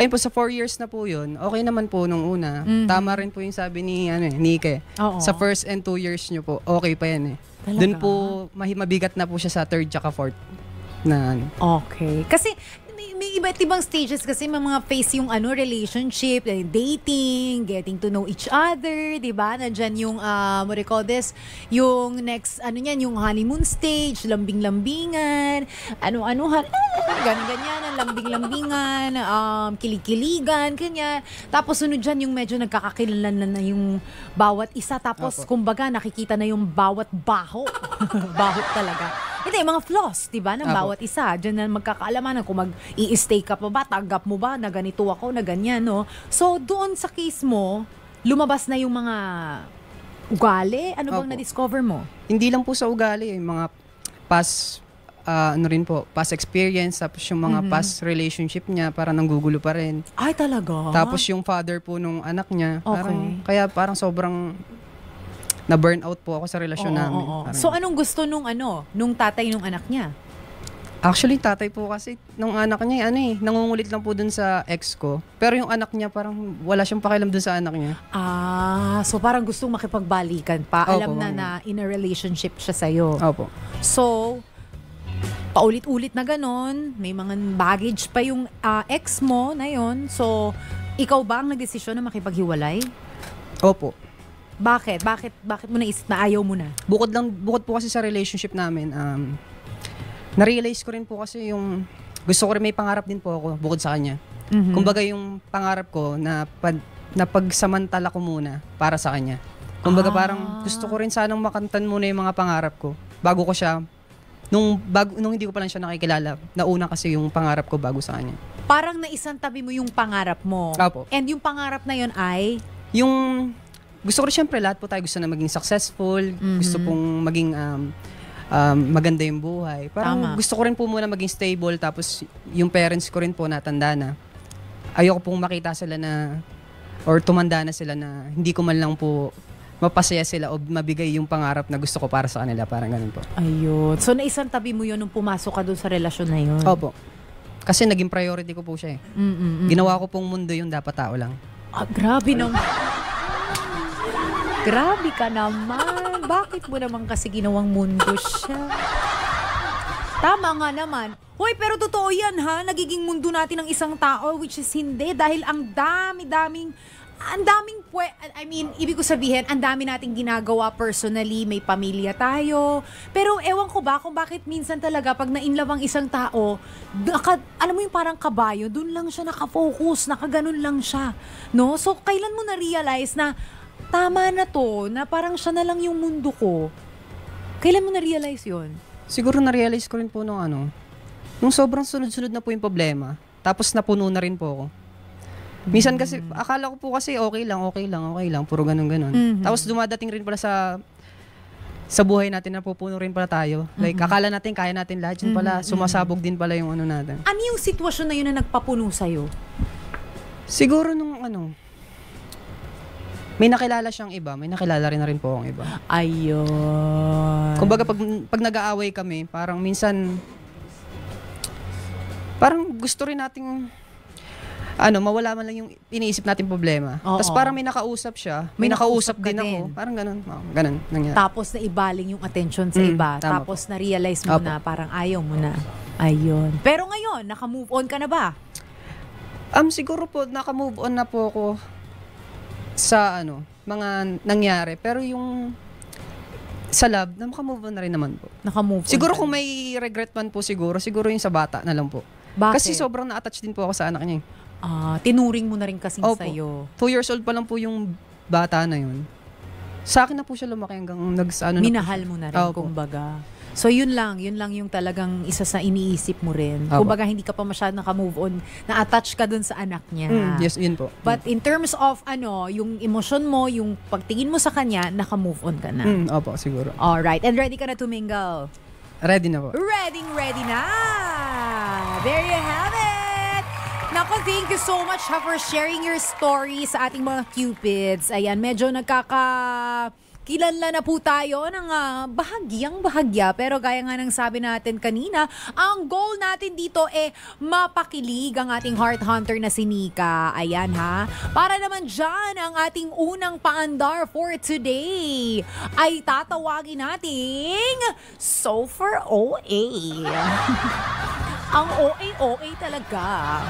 Ayun po, sa 4 years na po yun, okay naman po nung una. Mhm. Tama rin po yung sabi ni Nike. oo. Sa first and 2 years nyo po, okay pa yan eh. Talaga? Doon po, mabigat na po siya sa third tsaka fourth na Okay. Kasi, may iba't ibang stages kasi may mga phase yung relationship, dating, getting to know each other, di ba? Nandyan yung, what do you call this? Yung next, yung honeymoon stage, lambing-lambingan, ganyan-ganyan, ang lambing-lambingan, kilikiligan, ganyan. Tapos sunod dyan yung medyo nagkakakilalan na yung bawat isa. Tapos, Opo. kumbaga, nakikita na yung bawat baho. Baho talaga. Hindi, mga flaws, di ba, ng Apo. bawat isa. Diyan na magkakaalaman kung mag-i-stay ka pa ba, tanggap mo ba na ganito ako, na ganyan, no? So, doon sa case mo, lumabas na yung mga ugali? Ano bang Opo. na-discover mo? hindi lang po sa ugali, yung mga past past experience, tapos yung mga Mhm. past relationship niya, parang nanggugulo pa rin. Ay, talaga? Tapos yung father po nung anak niya, Okay. parang sobrang na-burnout po ako sa relasyon Oo, namin. oo. Parang- So, anong gusto nung tatay nung anak niya? Actually, tatay po kasi, nung anak niya, nangungulit lang po dun sa ex ko. Pero yung anak niya, parang wala siyang pakialam dun sa anak niya. So parang gustong makipagbalikan pa. Opo, Alam na ma'am. na in a relationship siya sa'yo. Opo. So, paulit-ulit na ganon, may mga baggage pa yung ex mo na yon. So, ikaw ba ang nagdesisyon na makipaghiwalay? Opo. Bakit? Bakit mo naisip na ayaw mo na? Bukod po kasi sa relationship namin, na-realize ko rin po kasi yung gusto ko rin, may pangarap din po ako bukod sa kanya. Mhm. Kumbaga yung pangarap ko na pagsamantala ko muna para sa kanya. Kumbaga parang gusto ko rin sanang makantan muna yung mga pangarap ko bago ko siya, nung hindi ko pa lang siya nakikilala, nauna kasi yung pangarap ko bago sa kanya. Parang naisantabi mo yung pangarap mo. Opo. And yung pangarap na yon ay? Yung gusto ko rin, syempre lahat po tayo gusto na maging successful, Mhm. gusto pong maging maganda yung buhay. Parang Tama. gusto ko rin po muna maging stable, tapos yung parents ko rin po natanda na. Ayoko pong makita sila na, or tumanda na sila na hindi ko man lang po mapasaya sila o mabigay yung pangarap na gusto ko para sa kanila. Parang ganun po. Ayun. So, naisang tabi mo yun nung pumasok ka doon sa relasyon na yun? Opo. Kasi naging priority ko po siya eh. Ginawa ko pong mundo yung dapat tao lang. Ah, grabe naman. Grabe ka naman. Bakit mo naman kasi ginawang mundo siya? Tama nga naman. Hoy, pero totoo yan ha. Nagiging mundo natin ng isang tao, which is hindi. Dahil ang daming ibig ko sabihin, ang dami nating ginagawa personally, may pamilya tayo. Pero ewan ko ba kung bakit minsan talaga pag na-inlove ang isang tao, alam mo yung parang kabayo, dun lang siya nakafocus, nakaganon lang siya. No? So, kailan mo na-realize na tama na to, na parang siya na lang yung mundo ko? Kailan mo na-realize yun? Siguro na-realize ko rin po nung sobrang sunod-sunod na po yung problema. Tapos napuno na rin po ako. Minsan kasi, akala ko po kasi okay lang, puro ganun. Tapos dumadating rin pala sa buhay natin na pupuno rin pala tayo. Like, akala natin, kaya natin lahat. Yun pala, sumasabog din pala yung natin. Ano yung sitwasyon na yun na nagpapuno sa'yo? Siguro nung may nakilala siyang iba, may nakilala rin na rin po akong iba. Ayun. Kumbaga, pag nag-aaway kami, parang minsan, parang gusto rin nating mawala man lang yung iniisip natin problema. Oo. Tapos parang may nakausap siya, may May nakausap nakausap ka din ako. din. Parang ganun nangyari. Tapos na ibaling yung attention sa iba. tama Tapos na-realize mo Opo. na parang ayaw mo na. Ayun. Pero ngayon, naka-move on ka na ba? Siguro po, naka-move on na po ako sa mga nangyari. Pero yung sa love, naka-move on na rin naman po. Naka-move on Siguro ka kung na. may regret man po siguro yung sa bata na lang po. Bakit? Kasi sobrang na-attach din po ako sa anak niya. Tinuring mo na rin kasing Opo. sa'yo. 2 years old pa lang po yung bata na yun. Sa akin na po siya lumaki hanggang Minahal mo na rin, Opo. kumbaga. So yun lang yung talagang isa sa iniisip mo rin. Opo. Kumbaga hindi ka pa masyadong naka-move on, na-attach ka dun sa anak niya. Yes, yun po. But in terms of yung emosyon mo, yung pagtingin mo sa kanya, naka-move on ka na. Opo, siguro. Alright, and ready ka na to mingle? Ready na po. Ready na! There you have it! Nako, thank you so much for sharing your story sa ating mga Cupids. Ayan, medyo kilanlan na po tayo ng bahagya. Pero gaya nga ng sabi natin kanina, ang goal natin dito mapakilig ang ating heart hunter na si Nika. Ayan ha. Para naman dyan, ang ating unang paandar for today ay tatawagin nating Super OA. Ang OA talaga.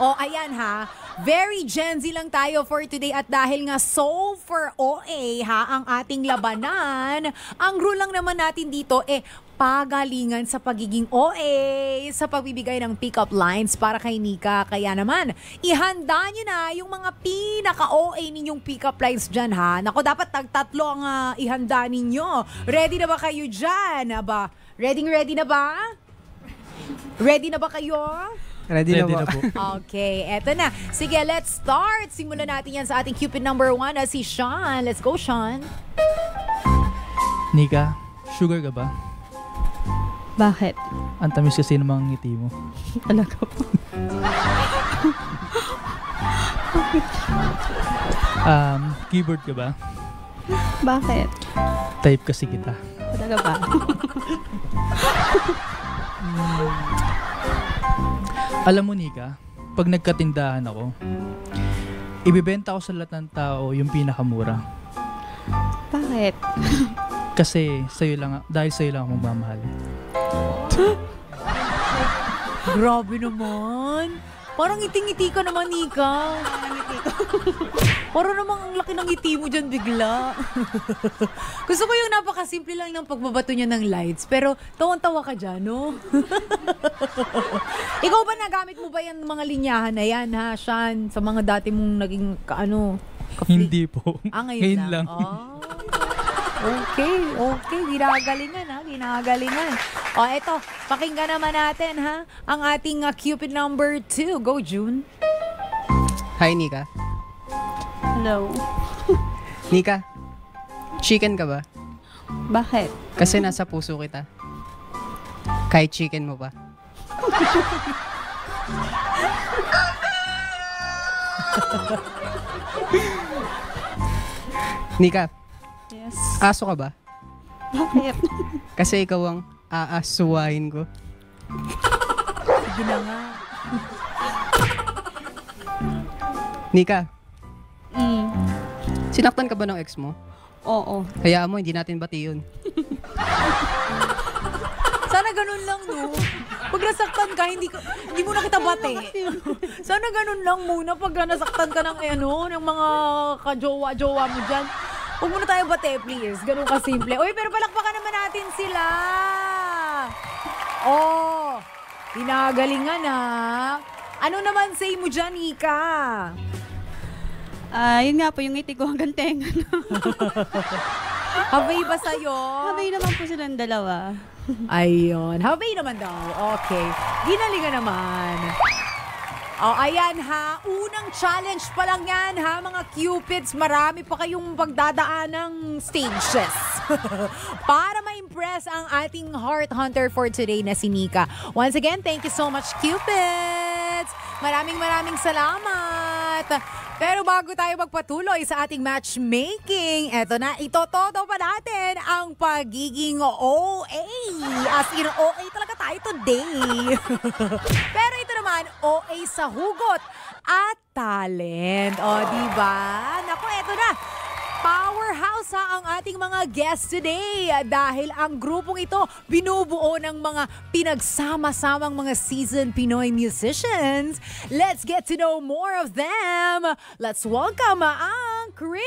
Ayan ha. Very Gen Z lang tayo for today at dahil nga super OA ang ating labanan, ang rule lang naman natin dito pagalingan sa pagiging OA, sa pagbibigay ng pick-up lines para kay Nika. Kaya naman, ihanda nyo na yung mga pinaka-OA ninyong pick-up lines dyan ha. Nako, dapat tagtatlo ang ihanda ninyo. Ready na ba kayo dyan? Ready na ba? Ready na ba kayo? Ready na po. Okay, eto na. Sige, let's start. Simulan natin yan sa ating Cupid number 1 na si Sean. Let's go, Sean. Nika, sugar ka ba? Bakit? Ang tamis kasi ng mga ngiti mo. Talaga po. Keyboard ka ba? Bakit? Type kasi kita. Talaga ba? Alam mo, Nika, pag nagkatindahan ako, ibibenta ko sa lahat ng tao yung pinakamura. Bakit? Kasi dahil sa'yo lang ako magmamahal. Grabe naman. Parang ngiti-ngiti ka naman, Nika. Parang namang ang laki ng ngiti mo dyan bigla. Gusto ko yung napakasimple lang ng pagbabato niya ng lights. Pero tawang-tawa ka dyan, no? Ikaw ba nagamit mo ba yan mga linyahan na yan, ha, Sean? Sa mga dati mong naging Hindi po. Ngayon lang. Okay. Ginagalingan. Eto, pakinggan naman natin, ha, ang ating Cupid number 2. Go, June. Hi, Nika. Hello. Nika, chicken ka ba? Bakit? Kasi nasa puso kita. Kahit chicken mo pa. Nika, Yes. aso ka ba? Bakit? Kasi ikaw ang aasuwahin ko. Sige na nga. Nika, Mm. sinaktan ka ba ng ex mo? Oo. Hayaan mo, hindi natin bati yun. Sana ganun lang, no? Pag nasaktan ka, hindi mo na kita bate. Sana ganun lang muna pag nasaktan ka ng, ng mga kajowa-jowa mo dyan. Huwag muna tayo bate, please. Ganun ka simple. Uy, pero palakpakan naman natin sila. Oh, pinagalingan na. Ano naman say mo dyan, Ika? Yun nga po, yung ngiti ko hanggang tenga. Habay ba sa'yo? Sabay naman po silang dalawa. Ayun. Habay naman daw. Okay. Ginalingan naman. Oh, ayan ha. Unang challenge pa lang yan ha, mga Cupids. Marami pa kayong pagdadaan ng stages. Para ma-impress ang ating Heart Hunter for today na si Nika. Once again, thank you so much, Cupids. Maraming salamat. Pero bago tayo magpatuloy sa ating matchmaking, eto na, itotodo pa natin ang pagiging OA. As in, OA talaga tayo today. Pero ito naman, OA sa hugot at talent. O, diba? Naku, eto na. Powerhouse ha ang ating mga guests today dahil ang grupong ito binubuo ng mga pinagsama-samang mga seasoned Pinoy musicians. Let's get to know more of them. Let's welcome ang Crib.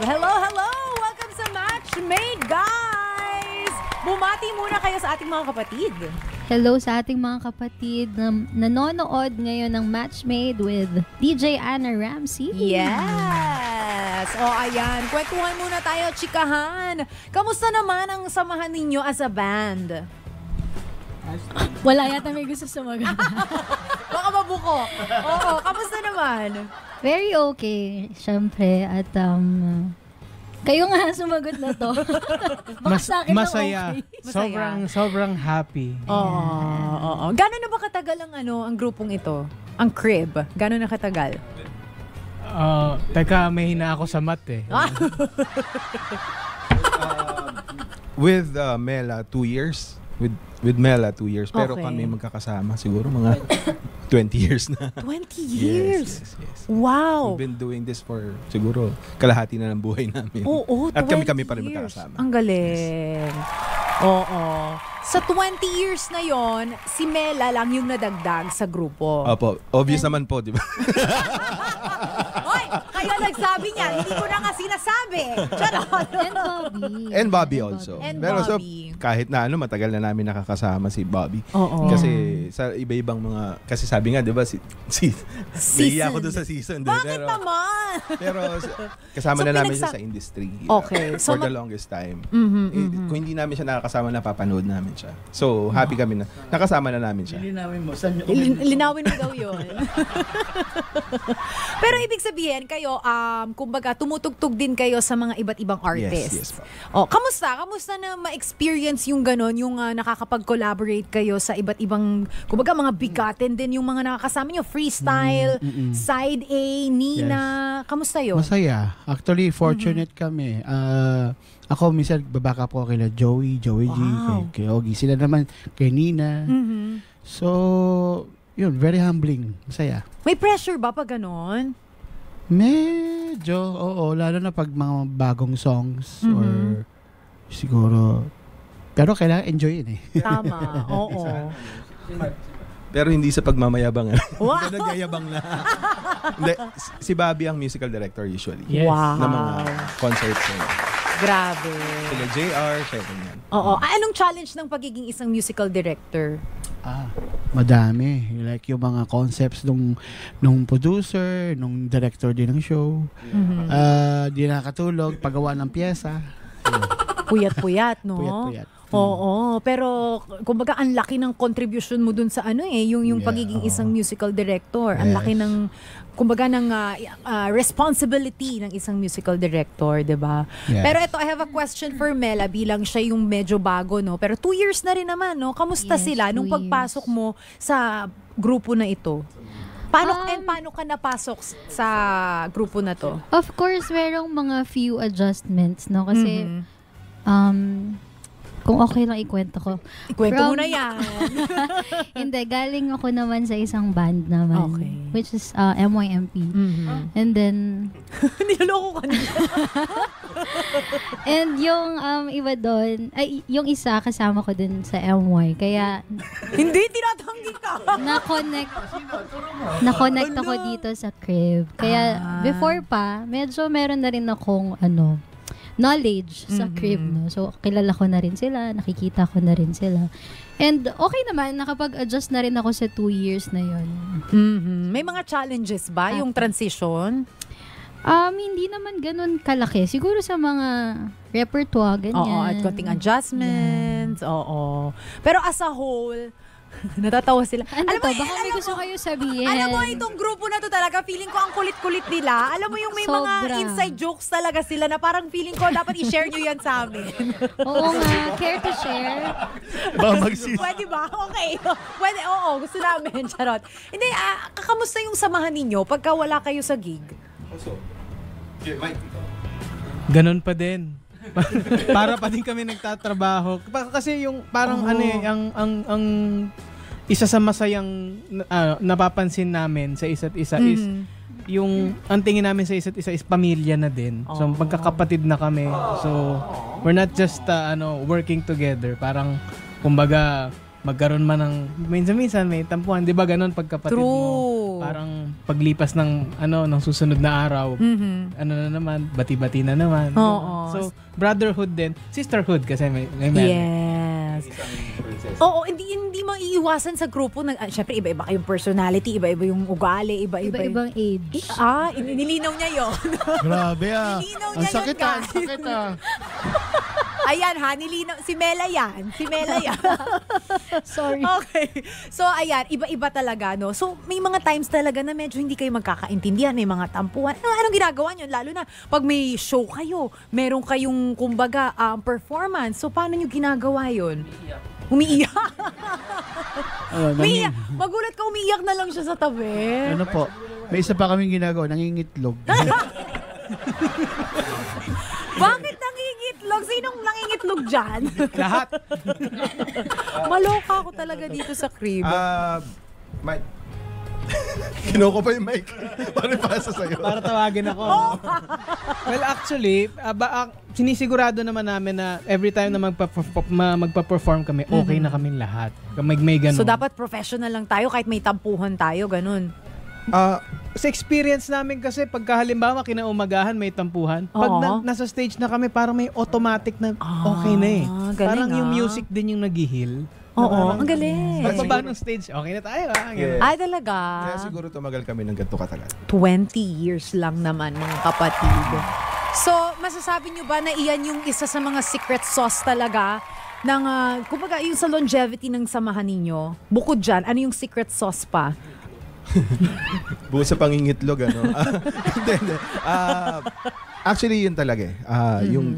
Hello, hello! Welcome sa Matchmade, guys! Bumati muna kayo sa ating mga kapatid. Hello sa ating mga kapatid na nanonood ngayon ng Matchmade with DJ Anna Ramsey. Yes! O ayan, kwentuhan muna tayo, chikahan. Kamusta naman ang samahan ninyo as a band? Wala yata may gusto sumagot. Baka mabuko. Oo, kamusta naman? Very okay, syempre. At kayo nga sumagot na to. Baka sa akin lang Masaya. okay. Sobrang happy. Oo. Gano'n na ba katagal ang grupong ito? Ang Crib? Gano'n na katagal? Teka, may hina ako sa math eh. With Mela, 2 years. With Mela, 2 years. Pero Okay. kami magkakasama siguro mga 20 years na. 20 years? Yes. Wow! We've been doing this for siguro kalahati na ng buhay namin. Oo, At 20 kami pa rin years. magkakasama. Ang galing. Oo. Sa 20 years na yon, si Mela lang yung nadagdag sa grupo. Opo, obvious naman po, di ba? Hoy! Kayo nagsabi niya, hindi ko na nga sinasabi. Charot! And Bobby. And Bobby also. And Pero so, Bobby. kahit na matagal na namin nakakasama si Bobby. Oo. Kasi sa iba-ibang mga, kasi sabi nga, di ba, nahiya ako doon sa season. Bakit naman? Pero kasama So, na namin siya sa industry. Okay. So, For the longest time. Mhm. Kung hindi namin siya nakakasama, napapanood namin siya. So, happy kami na nakasama na namin siya. Linawin mo daw yun. Pero ibig sabihin, kayo, kumbaga, tumutugtog din kayo sa mga iba't ibang artists. Yes po. Kamusta na ma-experience yung ganon, yung nakakapag-collaborate kayo sa iba't ibang, kumbaga, mga bigatin din yung mga nakakasama nyo, Freestyle, Side A, Nina, kamusta yun? Masaya. Actually, fortunate kami. Ako, minsan, babaka po kila Joey G, Wow. kay Ogie. Sila naman, kay Nina. Mhm. So, yun, very humbling. Masaya. May pressure ba pag ganon? Medyo, oo. Lalo na pag mga bagong songs Mhm. or siguro, pero kailangan enjoyin eh. Tama, oo. Pero hindi sa pagmamayabang. Wow. Hindi nagyayabang na. Hindi, si Bobby ang musical director usually. Yes. Wow. Ng mga concerts niya. Grabe. Sila JR, siya ganyan. Oo. Anong challenge ng pagiging isang musical director? Madami. Like yung mga concepts nung producer, nung director din ng show. Di nakatulog, paggawa ng pyesa. Puyat-puyat, no? Puyat-puyat. Oo, pero kumbaga ang laki ng contribution mo dun sa yung pagiging isang musical director. Ang laki ng kumbaga ng responsibility ng isang musical director, 'di ba? Yes. Pero ito, I have a question for Mela bilang siya yung medyo bago, no? Pero 2 years na rin naman, no? Kamusta Yes, sila nung 2 pagpasok mo sa grupo na ito? Paano ka napasok sa grupo na to? Of course, merong mga few adjustments, no? Kasi, kung okay lang ikwento ko. Ikwento mo na yan. Hindi, galing ako naman sa isang band naman. Okay. Which is MYMP. And then, Niloloko ka nila. and yung iba doon, ay, yung isa kasama ko dun sa MY. Kaya, Hindi, tinatanggi ka. na-connect ako dito sa crib. Kaya, before pa, medyo meron na rin akong, knowledge sa crib, no? So, kilala ko na rin sila, nakikita ko na rin sila. And okay naman, nakapag-adjust na rin ako sa 2 years na yun. May mga challenges ba yung transition? Hindi naman ganun kalaki. Siguro sa mga repertoire, ganyan. Oo, at konting adjustments. Oo. Pero as a whole, natatawa sila. Ano to? Baka may gusto kayo sabihin. Alam mo, itong grupo na to talaga, feeling ko ang kulit-kulit nila. Alam mo yung may mga Sobra. inside jokes talaga sila na parang feeling ko dapat i-share nyo yan sa amin. Oo nga. Care to share? Pwede ba? Okay. Pwede, oo. Gusto namin. Charot. Hindi, kakamusta yung samahan ninyo pagka wala kayo sa gig? Ganon pa din. Para pa din kami nagtatrabaho. Kasi yung parang ang isa sa masayang napapansin namin sa isa't isa is yung ang tingin namin sa isa't isa is pamilya na din. So magkakapatid na kami. So we're not just working together. Parang kumbaga magkaroon man ng minsan-minsan may tampuhan, 'di ba ganon pagkapatid mo? Parang paglipas ng ng susunod na araw, na naman, bati-bati na naman. So brotherhood din, sisterhood kasi may Yes. Oo, hindi maiiwasan sa grupo na syempre iba-iba kayong personality, iba-iba yung ugali, Iba-ibang age. Nilinaw niya 'yon. Grabe Nilinaw Ang niya sakit yun, ang sakit Ayan nilinaw. Si Mela yan. Sorry. Okay. So, ayan, iba-iba talaga, no? So, may mga times talaga na medyo hindi kayo magkakaintindihan, may mga tampuhan. Anong ginagawa nyo? Lalo na pag may show kayo, meron kayong, kumbaga, performance. So, paano nyo ginagawa yun? Umiiyak. Umiiyak. Magulat ka, umiiyak na lang siya sa tabi. Ano po? May isa pa kaming ginagawa, nangingitlog. Bakit nangingitlog? Sinong nangingitlog dyan? lahat. Maloka ako talaga dito sa crib. Mike. Kinuha ko pa yung mic. Para ipasa sa'yo. Para tawagin ako. Well, actually, sinisigurado naman namin na every time na magpa-perform kami, okay na kami lahat. May ganun. So, dapat professional lang tayo kahit may tampuhan tayo, ganun. Sa experience namin kasi, pagka halimbawa kinaumagahan, may tampuhan. Pag nasa stage na kami, parang may automatic na okay na eh. Galing, parang yung music din yung nag-heal. Oo, ang galing. Pagbaba ng stage, okay na tayo. Yes. Ay, talaga? Kaya siguro tumagal kami ng ganito katagal. 20 years lang naman, mga kapatid. So, masasabi nyo ba na iyan yung isa sa mga secret sauce talaga ng, kumbaga, yung sa longevity ng samahan ninyo? Bukod dyan, ano yung secret sauce pa? Buo sa pangingitlog, Hindi. Actually, yun talaga eh.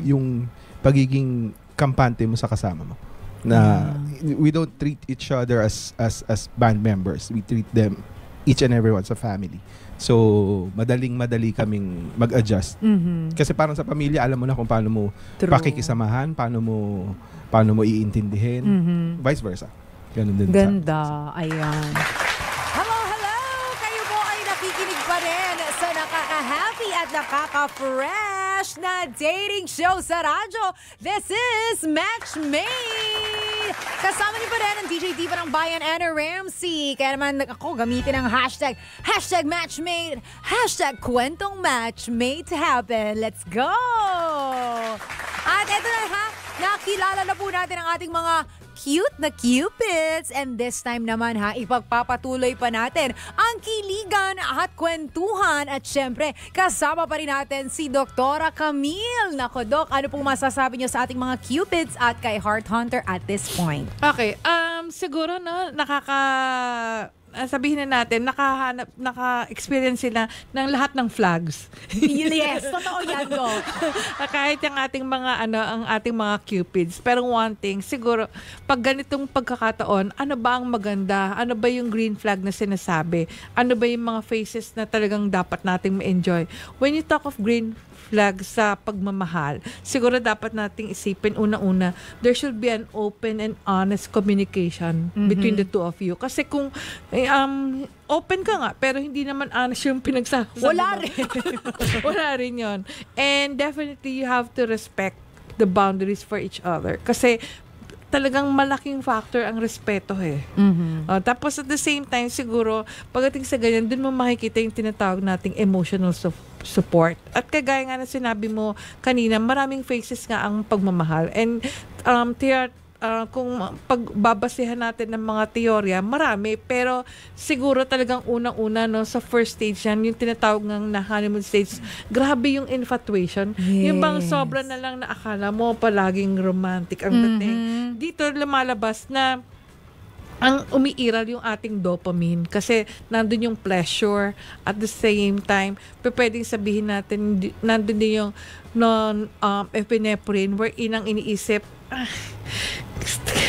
Yung pagiging kampante mo sa kasama mo. Na we don't treat each other as band members. We treat them, each and everyone, sa family. So, madali kaming mag-adjust. Kasi parang sa pamilya, alam mo na kung paano mo pakikisamahan, paano mo iintindihin, vice versa. Ganun din. Ganda. Ayan. Hello! Kayo po ay nakikinig pa rin sa nakaka-happy at nakaka-fresh na dating show sa radyo. This is Matchmade! Kasama niyo pa rin ang DJ Diva ng Bayan, Anna Ramsey. Kaya naman ako gamitin ang hashtag Matchmade, #kwentong match made to happen. Let's go! At eto na nakilala na po natin ang ating mga cute na Cupids. And this time naman ipagpapatuloy pa natin ang kiligan at kwentuhan. At syempre, kasama pa rin natin si Doktora Camille. Nako, Dok, ano pong masasabi niyo sa ating mga Cupids at kay Heart Hunter at this point? Okay, siguro no, sabihin na natin, naka-experience sila ng lahat ng flags. Yes, totoo yan, Dok. Kahit ang ating mga Cupids. Pero one thing, siguro, pag ganitong pagkakataon, ano ba ang maganda? Ano ba yung green flag na sinasabi? Ano ba yung mga faces na talagang dapat nating ma-enjoy? When you talk of green flag sa pagmamahal, siguro dapat nating isipin, una-una, there should be an open and honest communication between the two of you. Kasi kung open ka nga, pero hindi naman honest yung pinagsasabi mo. Wala rin. Wala rin yun. And definitely, you have to respect the boundaries for each other. Kasi talagang malaking factor ang respeto tapos at the same time, siguro, pagdating sa ganyan, dun mo makikita yung tinatawag nating emotional support. At kagaya nga na sinabi mo kanina, maraming phases nga ang pagmamahal. And kung pagbabasehan natin ng mga teorya, marami. Pero siguro talagang unang-una, no, sa first stage yan, yung tinatawag ng na honeymoon stage, grabe yung infatuation. Yes. Yung bang sobra na lang na akala mo palaging romantic ang dating. Dito lumalabas na ang umiiral yung ating dopamine kasi nandun yung pleasure at the same time pwedeng sabihin natin nandun din yung epinephrine wherein ang iniisip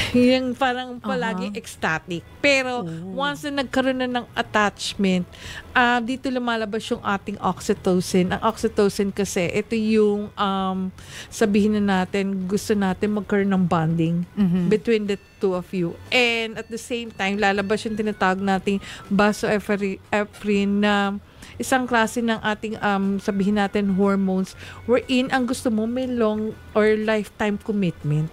yung parang palaging ecstatic. Pero once na nagkaroon na ng attachment, dito lumalabas yung ating oxytocin. Ang oxytocin kasi, ito yung sabihin na natin, gusto natin magkaroon ng bonding between the two of you. And at the same time, lalabas yung tinatawag nating vasopressin na isang klase ng ating sabihin natin hormones wherein ang gusto mo may long or lifetime commitment.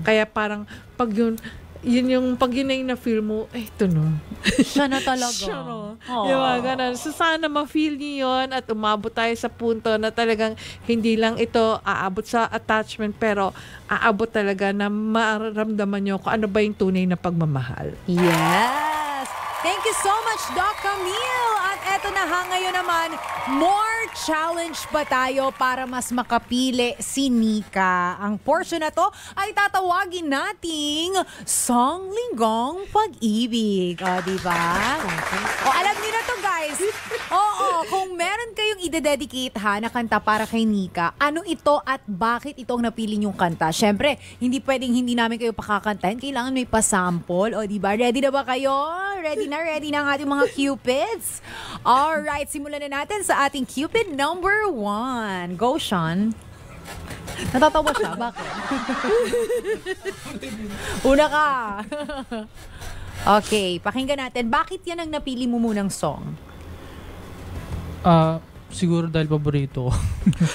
Kaya parang pag yun yung pag yun na yung na-feel mo, ito no. Siya na talaga. Siya no. Yung mga ganun. So sana ma-feel niyo yun at umabot tayo sa punto na talagang hindi lang ito aabot sa attachment pero aabot talaga na mararamdaman nyo kung ano ba yung tunay na pagmamahal. Yes! Thank you so much, Doc Camille! At eto na ngayon naman, more challenge pa tayo para mas makapili si Nika. Ang portion na to ay tatawagin nating Song Linggong Pag-ibig. O, diba? O, alam niyo na to, guys. Oo, kung meron kayong ide-dedicate na kanta para kay Nika, ano ito at bakit itong napili niyong kanta? Syempre, hindi pwedeng hindi namin kayo pakakantahin. Kailangan may pasample. O, diba? Ready na ba kayo? Ready na ang ating mga Cupids? Alright, simulan na natin sa ating Cupid number 1. Go, Sean. Natatawa siya. Bakit? Una ka. Okay, pakinggan natin. Bakit yan ang napili mo munang song? Siguro dahil paborito ko.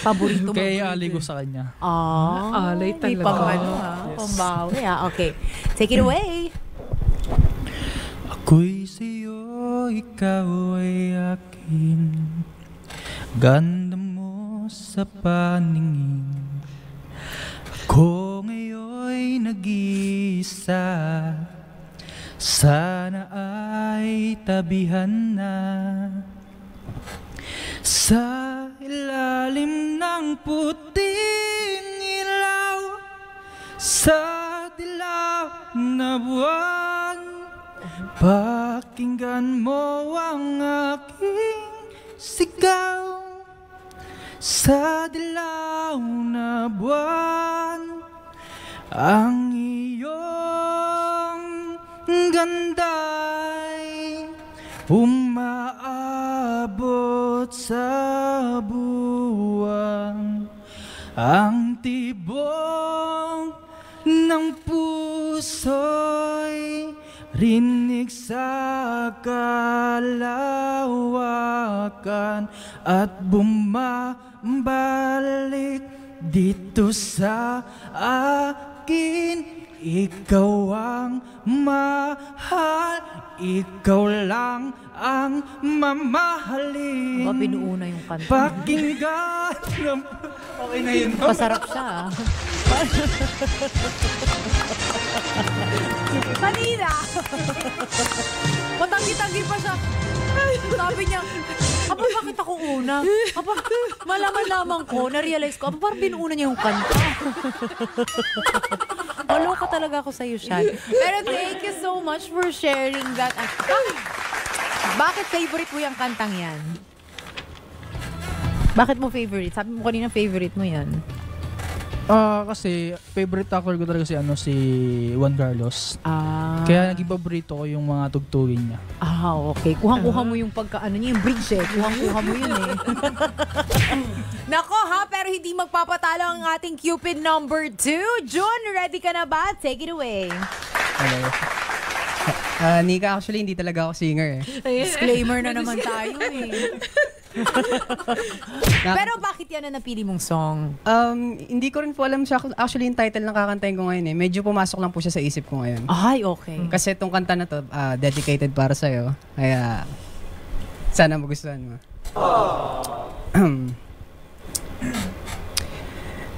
Paborito mo? Kaya iali ko sa kanya. Alay talaga. Yes. Pambawi. Okay, take it away. Ako'y sa'yo, ikaw ay akin. Ganda mo sa paningin. Ako ngayon'y nag-iisa. Sana ay tabihan na. Sa ilalim ng puting ilaw, sa dilaw na buwan, pakinggan mo ang aking sigaw. Sa dilaw na buwan, ang iyong ganda'y umaabot sa buwan. Ang tibok ng puso'y rinig sa kalawakan at bumabalik dito sa akin. Ikaw ang mahal, ikaw lang ang mamahalin. Ba, binuuna yung kanta. Pakinggan. Okay na yun. Pasarap siya. Kanina. Matanggi-tanggi pa siya. Sabi niya, aba, bakit ako una? Aba, malaman-lamang ko, na-realize ko, aba, parang binuuna niya yung kanta. Maloka talaga ako sa'yo, Sean. Pero thank you so much for sharing that. Bakit favorite mo yung kantang yan? Bakit mo favorite? Sabi mo kanina favorite mo yan. Kasi favorite actor ko talaga si Juan Carlos. Kaya naging paborito ko yung mga tugtugin niya. Okay. Kuhang-kuha mo yung pagkaano niya, yung bridge eh. Kuhang-kuha mo yun eh. Nako ha, pero hindi magpapatalo ang ating Cupid number 2. June, ready ka na ba? Take it away. Hello. Nika, actually, hindi talaga ako singer Disclaimer na naman tayo eh. Pero bakit yan ang napili mong song? Hindi ko rin po alam siya. Actually, yung title ng kakantahin ko ngayon medyo pumasok lang po siya sa isip ko ngayon. Ay, okay. Kasi itong kanta na to, dedicated para sa'yo. Kaya, sana magustuhan mo.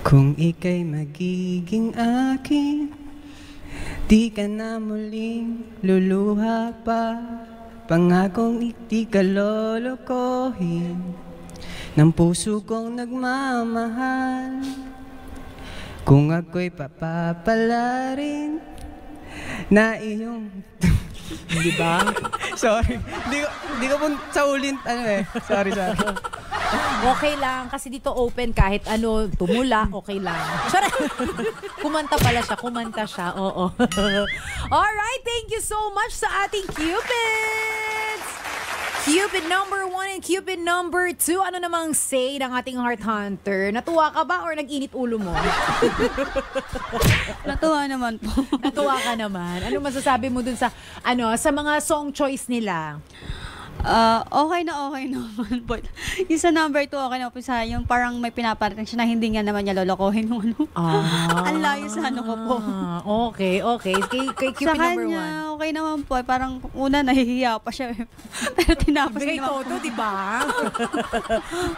Kung ika'y magiging akin, di ka na muling luluha pa. Pangakong di ka lolokohin ng puso kong nagmamahal. Kung ako'y papapalarin na iyong... Hindi ba? Sorry. Hindi ko po sa ulin. Sorry. Okay lang. Kasi dito open kahit ano, tumula, okay lang. Kumanta siya. Oo. Alright, thank you so much sa ating Cupids! Cupid number 1 and Cupid number 2. Ano namang say ng ating Heart Hunter? Natuwa ka ba or nag-init ulo mo? Natuwa naman po. Natuwa ka naman. Ano masasabi mo dun sa mga song choice nila? Okay naman po. Yung sa number 2, okay na po sa yung parang may pinaparating siya na hindi nga naman niya lolokohin yung ano. Ang layo sa ano ko po. Okay. Kay Cupid Sa number 1. kanya, okay naman po. Parang una nahihiya pa siya. Pero tinapos Bigay naman todo, di ba?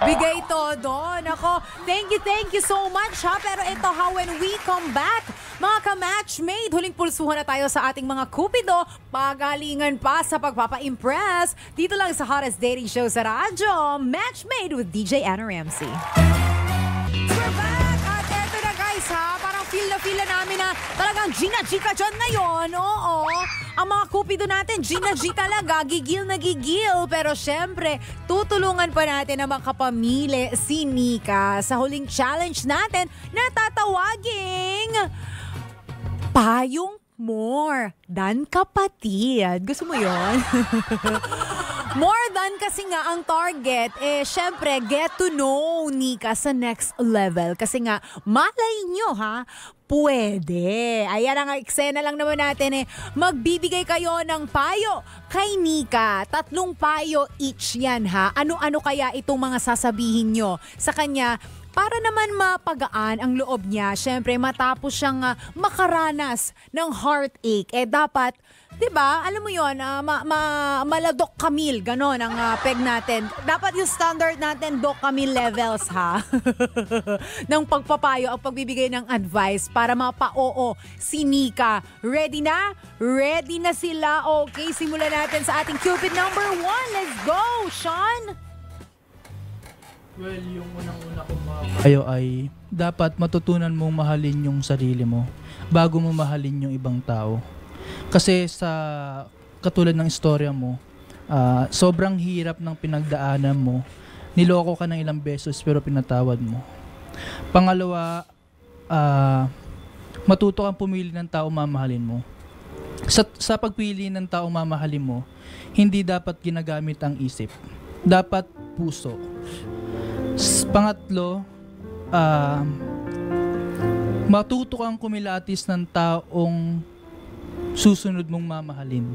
Bigay todo. Nako, thank you so much ha. Pero ito ha, when we come back, mga ka-matchmate, huling pulsuhan na tayo sa ating mga Cupido. Pagalingan pa sa pagpapa-impress. Dito lang sa hottest dating show sa radyo, Matchmade with DJ Anna Ramsey. We're back! At eto na guys ha, parang feel na namin na talagang Gina G ka dyan ngayon. Oo, ang mga Cupido natin, Gina G talaga, gigil na gigil. Pero syempre, tutulungan pa natin na makapamili si Nika sa huling challenge natin na tatawaging Payong More Than Kapatid. Gusto mo yun? More than kasi nga ang target, syempre, get to know Nika sa next level. Kasi nga, malay nyo ha, pwede. Ayan ang eksena lang naman natin magbibigay kayo ng payo kay Nika. 3 payo each yan ha. Ano-ano kaya itong mga sasabihin nyo sa kanya para naman mapagaan ang loob niya. Syempre, matapos siyang makaranas ng heartache. Dapat, diba, alam mo yun, maladok kamil, ganon ang peg natin. Dapat yung standard natin, dok kamil levels ha. ng pagpapayo, ang pagbibigay ng advice para mapa-oo si Nika. Ready na? Ready na sila. Okay, simulan natin sa ating Cupid number 1. Let's go, Sean! Well, yung unang-una kong payo ay dapat matutunan mong mahalin yung sarili mo bago mo mahalin yung ibang tao. Kasi sa katulad ng istorya mo, sobrang hirap ng pinagdaanan mo. Niloko ka ng ilang beses pero pinatawad mo. Pangalawa, matuto kang pumili ng tao mamahalin mo. Sa pagpili ng tao mamahalin mo, hindi dapat ginagamit ang isip. Dapat puso. Pangatlo, matuto kang kumilatis ng taong susunod mong mamahalin.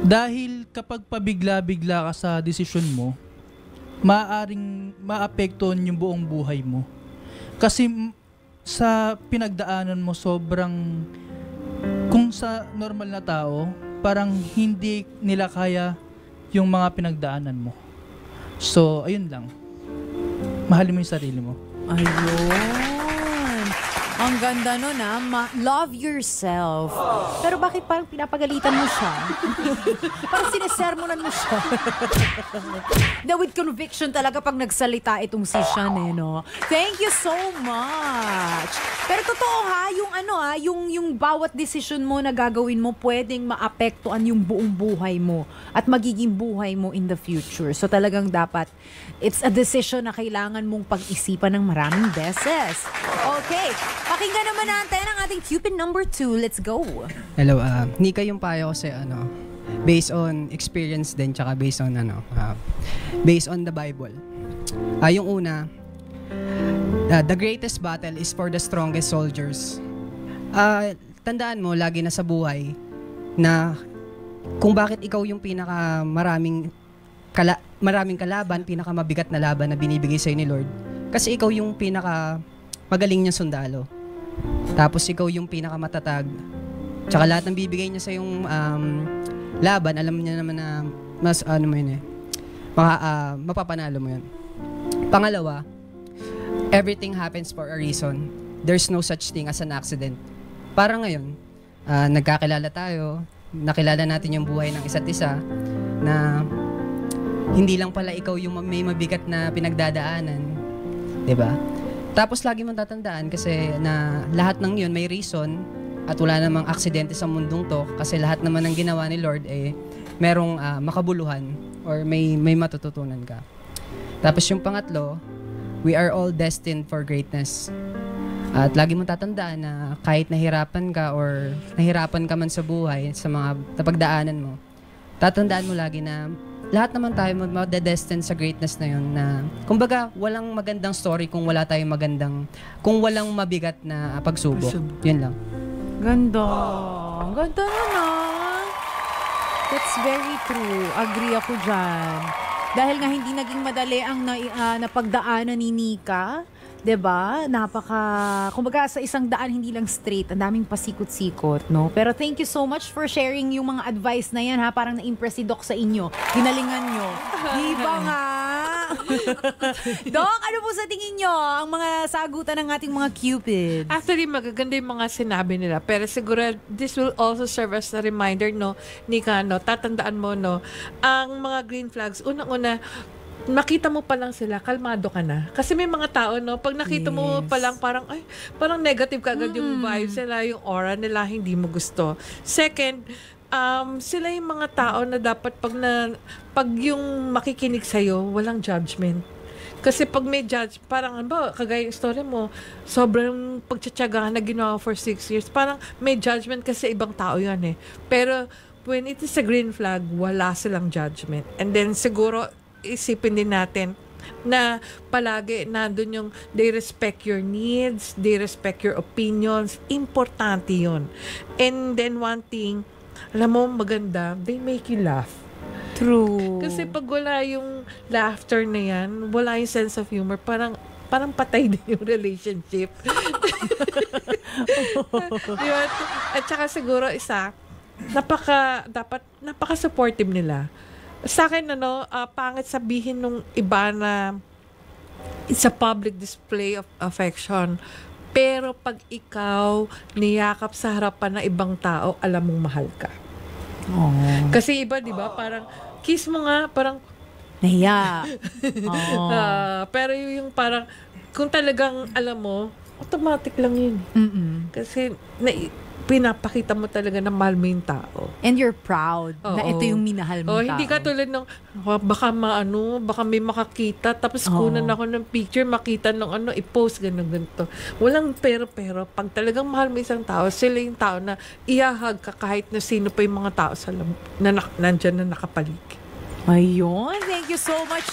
Dahil kapag pabigla-bigla ka sa desisyon mo, maaaring maapektuhan yung buong buhay mo. Kasi sa pinagdaanan mo sobrang, kung sa normal na tao, parang hindi nila kaya yung mga pinagdaanan mo. So, ayun lang. Mahalin mo yung sarili mo. Ayun. Ang ganda nun love yourself. Pero bakit parang pinapagalitan mo siya? Parang sinesermonan mo siya. With conviction talaga pag nagsalita itong si Sean no? Thank you so much. Pero totoo yung bawat decision mo na gagawin mo pwedeng maapektuhan yung buong buhay mo at magiging buhay mo in the future. So talagang dapat it's a decision na kailangan mong pag-isipan ng maraming beses. Okay, pakinggan naman natin ang ating Cupid number 2. Let's go. Hello, Nika, yung payo ko sa based on experience din, tsaka based on based on the Bible. Yung una, the greatest battle is for the strongest soldiers. Tandaan mo lagi na sa buhay na kung bakit ikaw yung maraming kalaban, pinakamabigat na laban na binibigay sa'yo ni Lord. Kasi ikaw yung magaling niyang sundalo. Tapos ikaw yung pinakamatatag. Tsaka lahat ng bibigay niya sa yung laban, alam niya naman na mas mapapanalo mo yun. Pangalawa, everything happens for a reason. There's no such thing as an accident. Parang ngayon, nagkakilala tayo, nakilala natin yung buhay ng isa't isa, na hindi lang pala ikaw yung may mabigat na pinagdadaanan. 'Di ba? Tapos lagi mong tatandaan kasi na lahat ng yun may reason at wala namang aksidente sa mundong to kasi lahat naman ng ginawa ni Lord merong makabuluhan or may matututunan ka. Tapos yung pangatlo, we are all destined for greatness. At lagi mong tatandaan na kahit nahirapan ka or nahirapan ka man sa buhay, sa mga napagdaanan mo, tatandaan mo lagi na lahat naman tayo madedestined sa greatness na yun na kumbaga walang magandang story kung wala tayong kung walang mabigat na pagsubok. Yun lang. Ganda. Ganda That's very true. Agree ako dyan. Dahil nga hindi naging madali ang napagdaanan ni Nika. 'Di ba? Kumbaga sa isang daan hindi lang straight, ang daming pasikot-sikot, no? Pero thank you so much for sharing yung mga advice na yan, ha? Parang na-impress si Doc sa inyo. Ginalingan nyo. Di ba nga? Doc, ano po sa tingin nyo ang mga sagutan ng ating mga Cupid? Actually, magaganda yung mga sinabi nila. Pero siguro, this will also serve as a reminder, no, Nika, no, tatandaan mo, no, ang mga green flags, unang-una, makita mo pa lang sila, kalmado ka na. Kasi may mga tao, no, pag nakita mo pa lang, parang negative ka agad yung vibes nila, yung aura nila, hindi mo gusto. Second, sila yung mga tao na dapat pag yung makikinig sa'yo, walang judgment. Kasi pag may judge, parang kagaya yung story mo, sobrang pagtsatsaga na ginawa for 6 years, parang may judgment kasi ibang tao yan Pero when it is a green flag, wala silang judgment. And then siguro, isipin din natin na palagi nandun yung they respect your needs, they respect your opinions. Importante yun. And then one thing, alam mo, maganda, they make you laugh. True. Kasi pag wala yung laughter na yan, wala yung sense of humor, parang patay din yung relationship. Diba? At saka siguro napaka-supportive nila. Sa akin, pangit sabihin nung iba na it's a public display of affection. Pero pag ikaw niyakap sa harapan ng ibang tao, alam mong mahal ka. Oh. Kasi iba, di ba? Parang, kiss mo nga, parang, nahiya. pero yung parang, kung talagang alam mo, automatic lang yun. Kasi, pinapakita mo talaga na mahal mo yung tao. And you're proud na ito yung minahal mo tao. Hindi ka tulad ng, baka may makakita, tapos kunan ako ng picture, makita ng i-post, ganito. Walang pero, pag talagang mahal mo isang tao, sila yung tao na ihahag ka kahit na sino pa yung mga tao nandyan na nakapaligid. Ayun, thank you so much,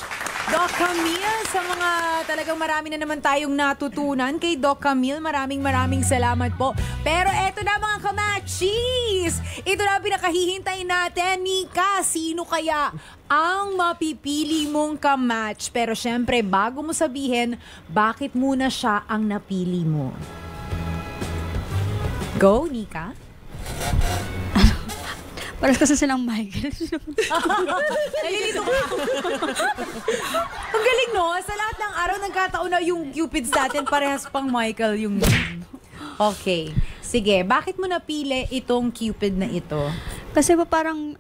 Doc Camille, sa mga talagang marami na naman tayong natutunan. Kay Doc Camille, maraming salamat po. Pero eto na mga kamachis! Ito na ang pinakahihintay natin. Nika, sino kaya ang mapipili mong kamatch? Pero syempre, bago mo sabihin, bakit muna siya ang napili mo? Go, Nika. Paras kasi silang Michael. Nalilito ka. Ang galing, no? Sa lahat ng araw, nagkataon na yung Cupids natin, parehas pang Michael yung Okay. Sige, bakit mo napili itong Cupid na ito? Kasi po parang,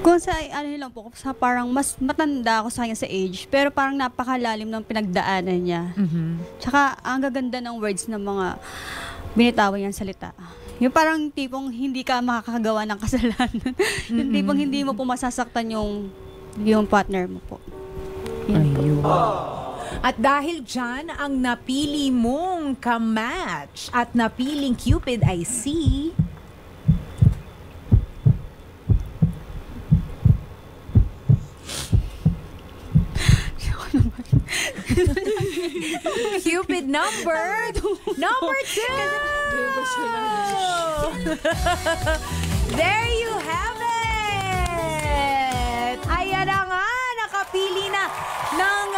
kung sa, lang po, sa parang mas matanda ako sa kanya sa age, pero parang napakalalim ng pinagdaanan niya. Tsaka, ang gaganda ng words ng mga binitawan niyang salita. Yung parang tipong hindi ka makakagawa ng kasalanan. Yung tipong hindi mo po masasaktan yung partner mo po. Ayun. At dahil dyan, ang napili mong kamatch at napiling Cupid ay si... Cupid number 2! There you have it! Ayan na nga, nakapili na ng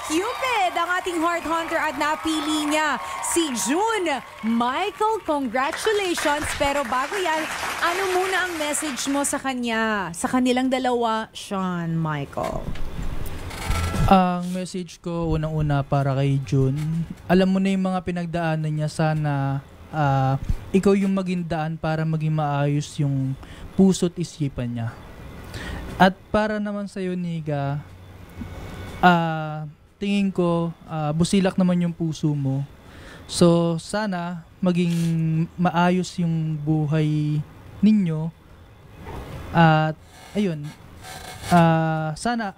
Cupid, ang ating Heart Hunter, at napili niya si June. Michael, congratulations! Pero bago yan, ano muna ang message mo sa kanya? Sa kanilang dalawa, Sean, Michael? Ang message ko unang-una para kay June, alam mo na yung mga pinagdaanan niya, sana ikaw yung maging daan para maging maayos yung puso't isipan niya. At para naman sa'yo, Niga, tingin ko busilak naman yung puso mo. So sana maging maayos yung buhay ninyo. At ayun, sana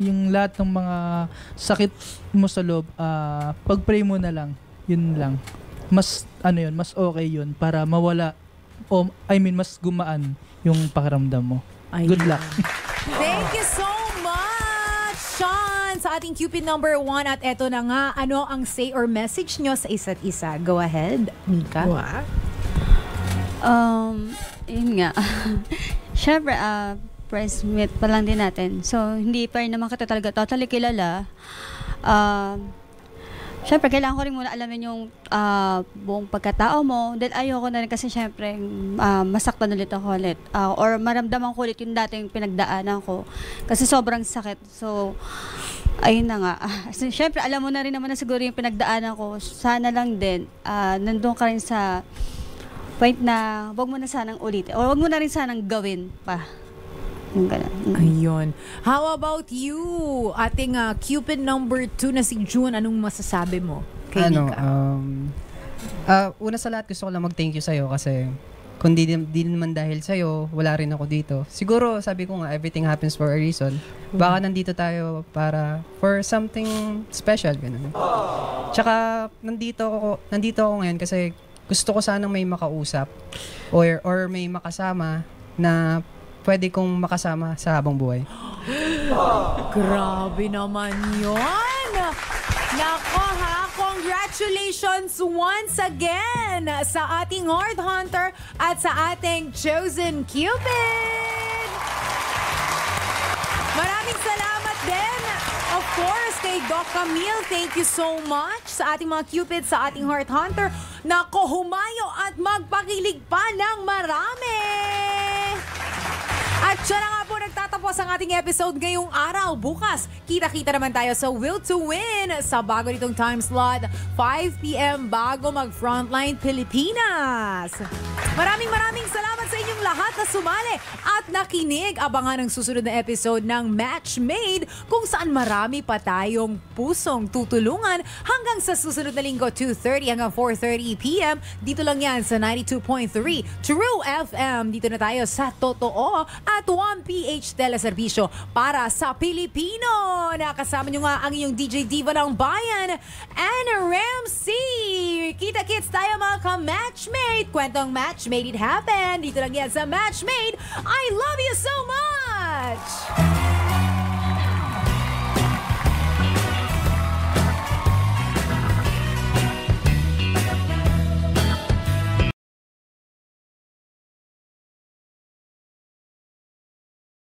yung lahat ng mga sakit mo sa loob, pag-pray mo na lang, yun lang. Mas mas okay yun para mawala, mas gumaan yung pakiramdam mo. Good luck. Thank you so much, Sean, sa ating Cupid number 1. At eto na nga, ano ang say or message nyo sa isa't isa? Go ahead, Mika. Yun nga. Siyempre, press meet pa lang din natin. So, hindi pa rin naman kita talaga totally kilala. Siyempre, kailangan ko rin muna alamin yung buong pagkatao mo. Then, ayoko na rin kasi siyempre, masaktan ulit ako ulit. Or maramdaman ko ulit yung dating pinagdaanan ko. Kasi sobrang sakit. So, ayun na nga. Siyempre, alam mo na rin naman na siguro yung pinagdaanan ko. Sana lang din, nandun ka rin sa point na wag mo na sanang ulitin. Or wag mo na rin sanang gawin pa. Ayun. How about you? Ating Cupid number 2 na si June, anong masasabi mo kay Nika? Una sa lahat, gusto ko lang mag-thank you sa'yo kasi kung di naman dahil sa'yo, wala rin ako dito. Siguro, sabi ko nga, everything happens for a reason. Baka nandito tayo for something special. Ganun. Tsaka, nandito ako ngayon kasi gusto ko sanang may makausap or may makasama na pwede kong makasama sa habang buhay. Grabe naman yun! Nako ha! Congratulations once again sa ating Heart Hunter at sa ating Chosen Cupid! Maraming salamat din, of course, kay Doc Camille. Thank you so much sa ating mga Cupid, sa ating Heart Hunter. Nako, humayo at magpakilig pa ng marami! At siya na nga po nagtatapos ang ating episode ngayong araw. Bukas, kita-kita naman tayo sa Will to Win sa bago nitong time slot, 5 p.m. bago mag-Frontline Pilipinas. Maraming salamat sa inyong lahat na sumali at nakinig. Abangan ang susunod na episode ng Match Made kung saan marami pa tayong pusong tutulungan hanggang sa susunod na linggo, 2:30 hanggang 4:30 p.m. Dito lang yan sa 92.3 True FM. Dito na tayo sa Totoo at 1PH Teleservisyo para sa Pilipino. Nakasama nyo nga ang inyong DJ Diva ng Bayan, Anna Ramsey. Kita-kits tayo mga ka-matchmate. Kwentong match made it happen. Dito lang yan sa Match Made. I love you so much!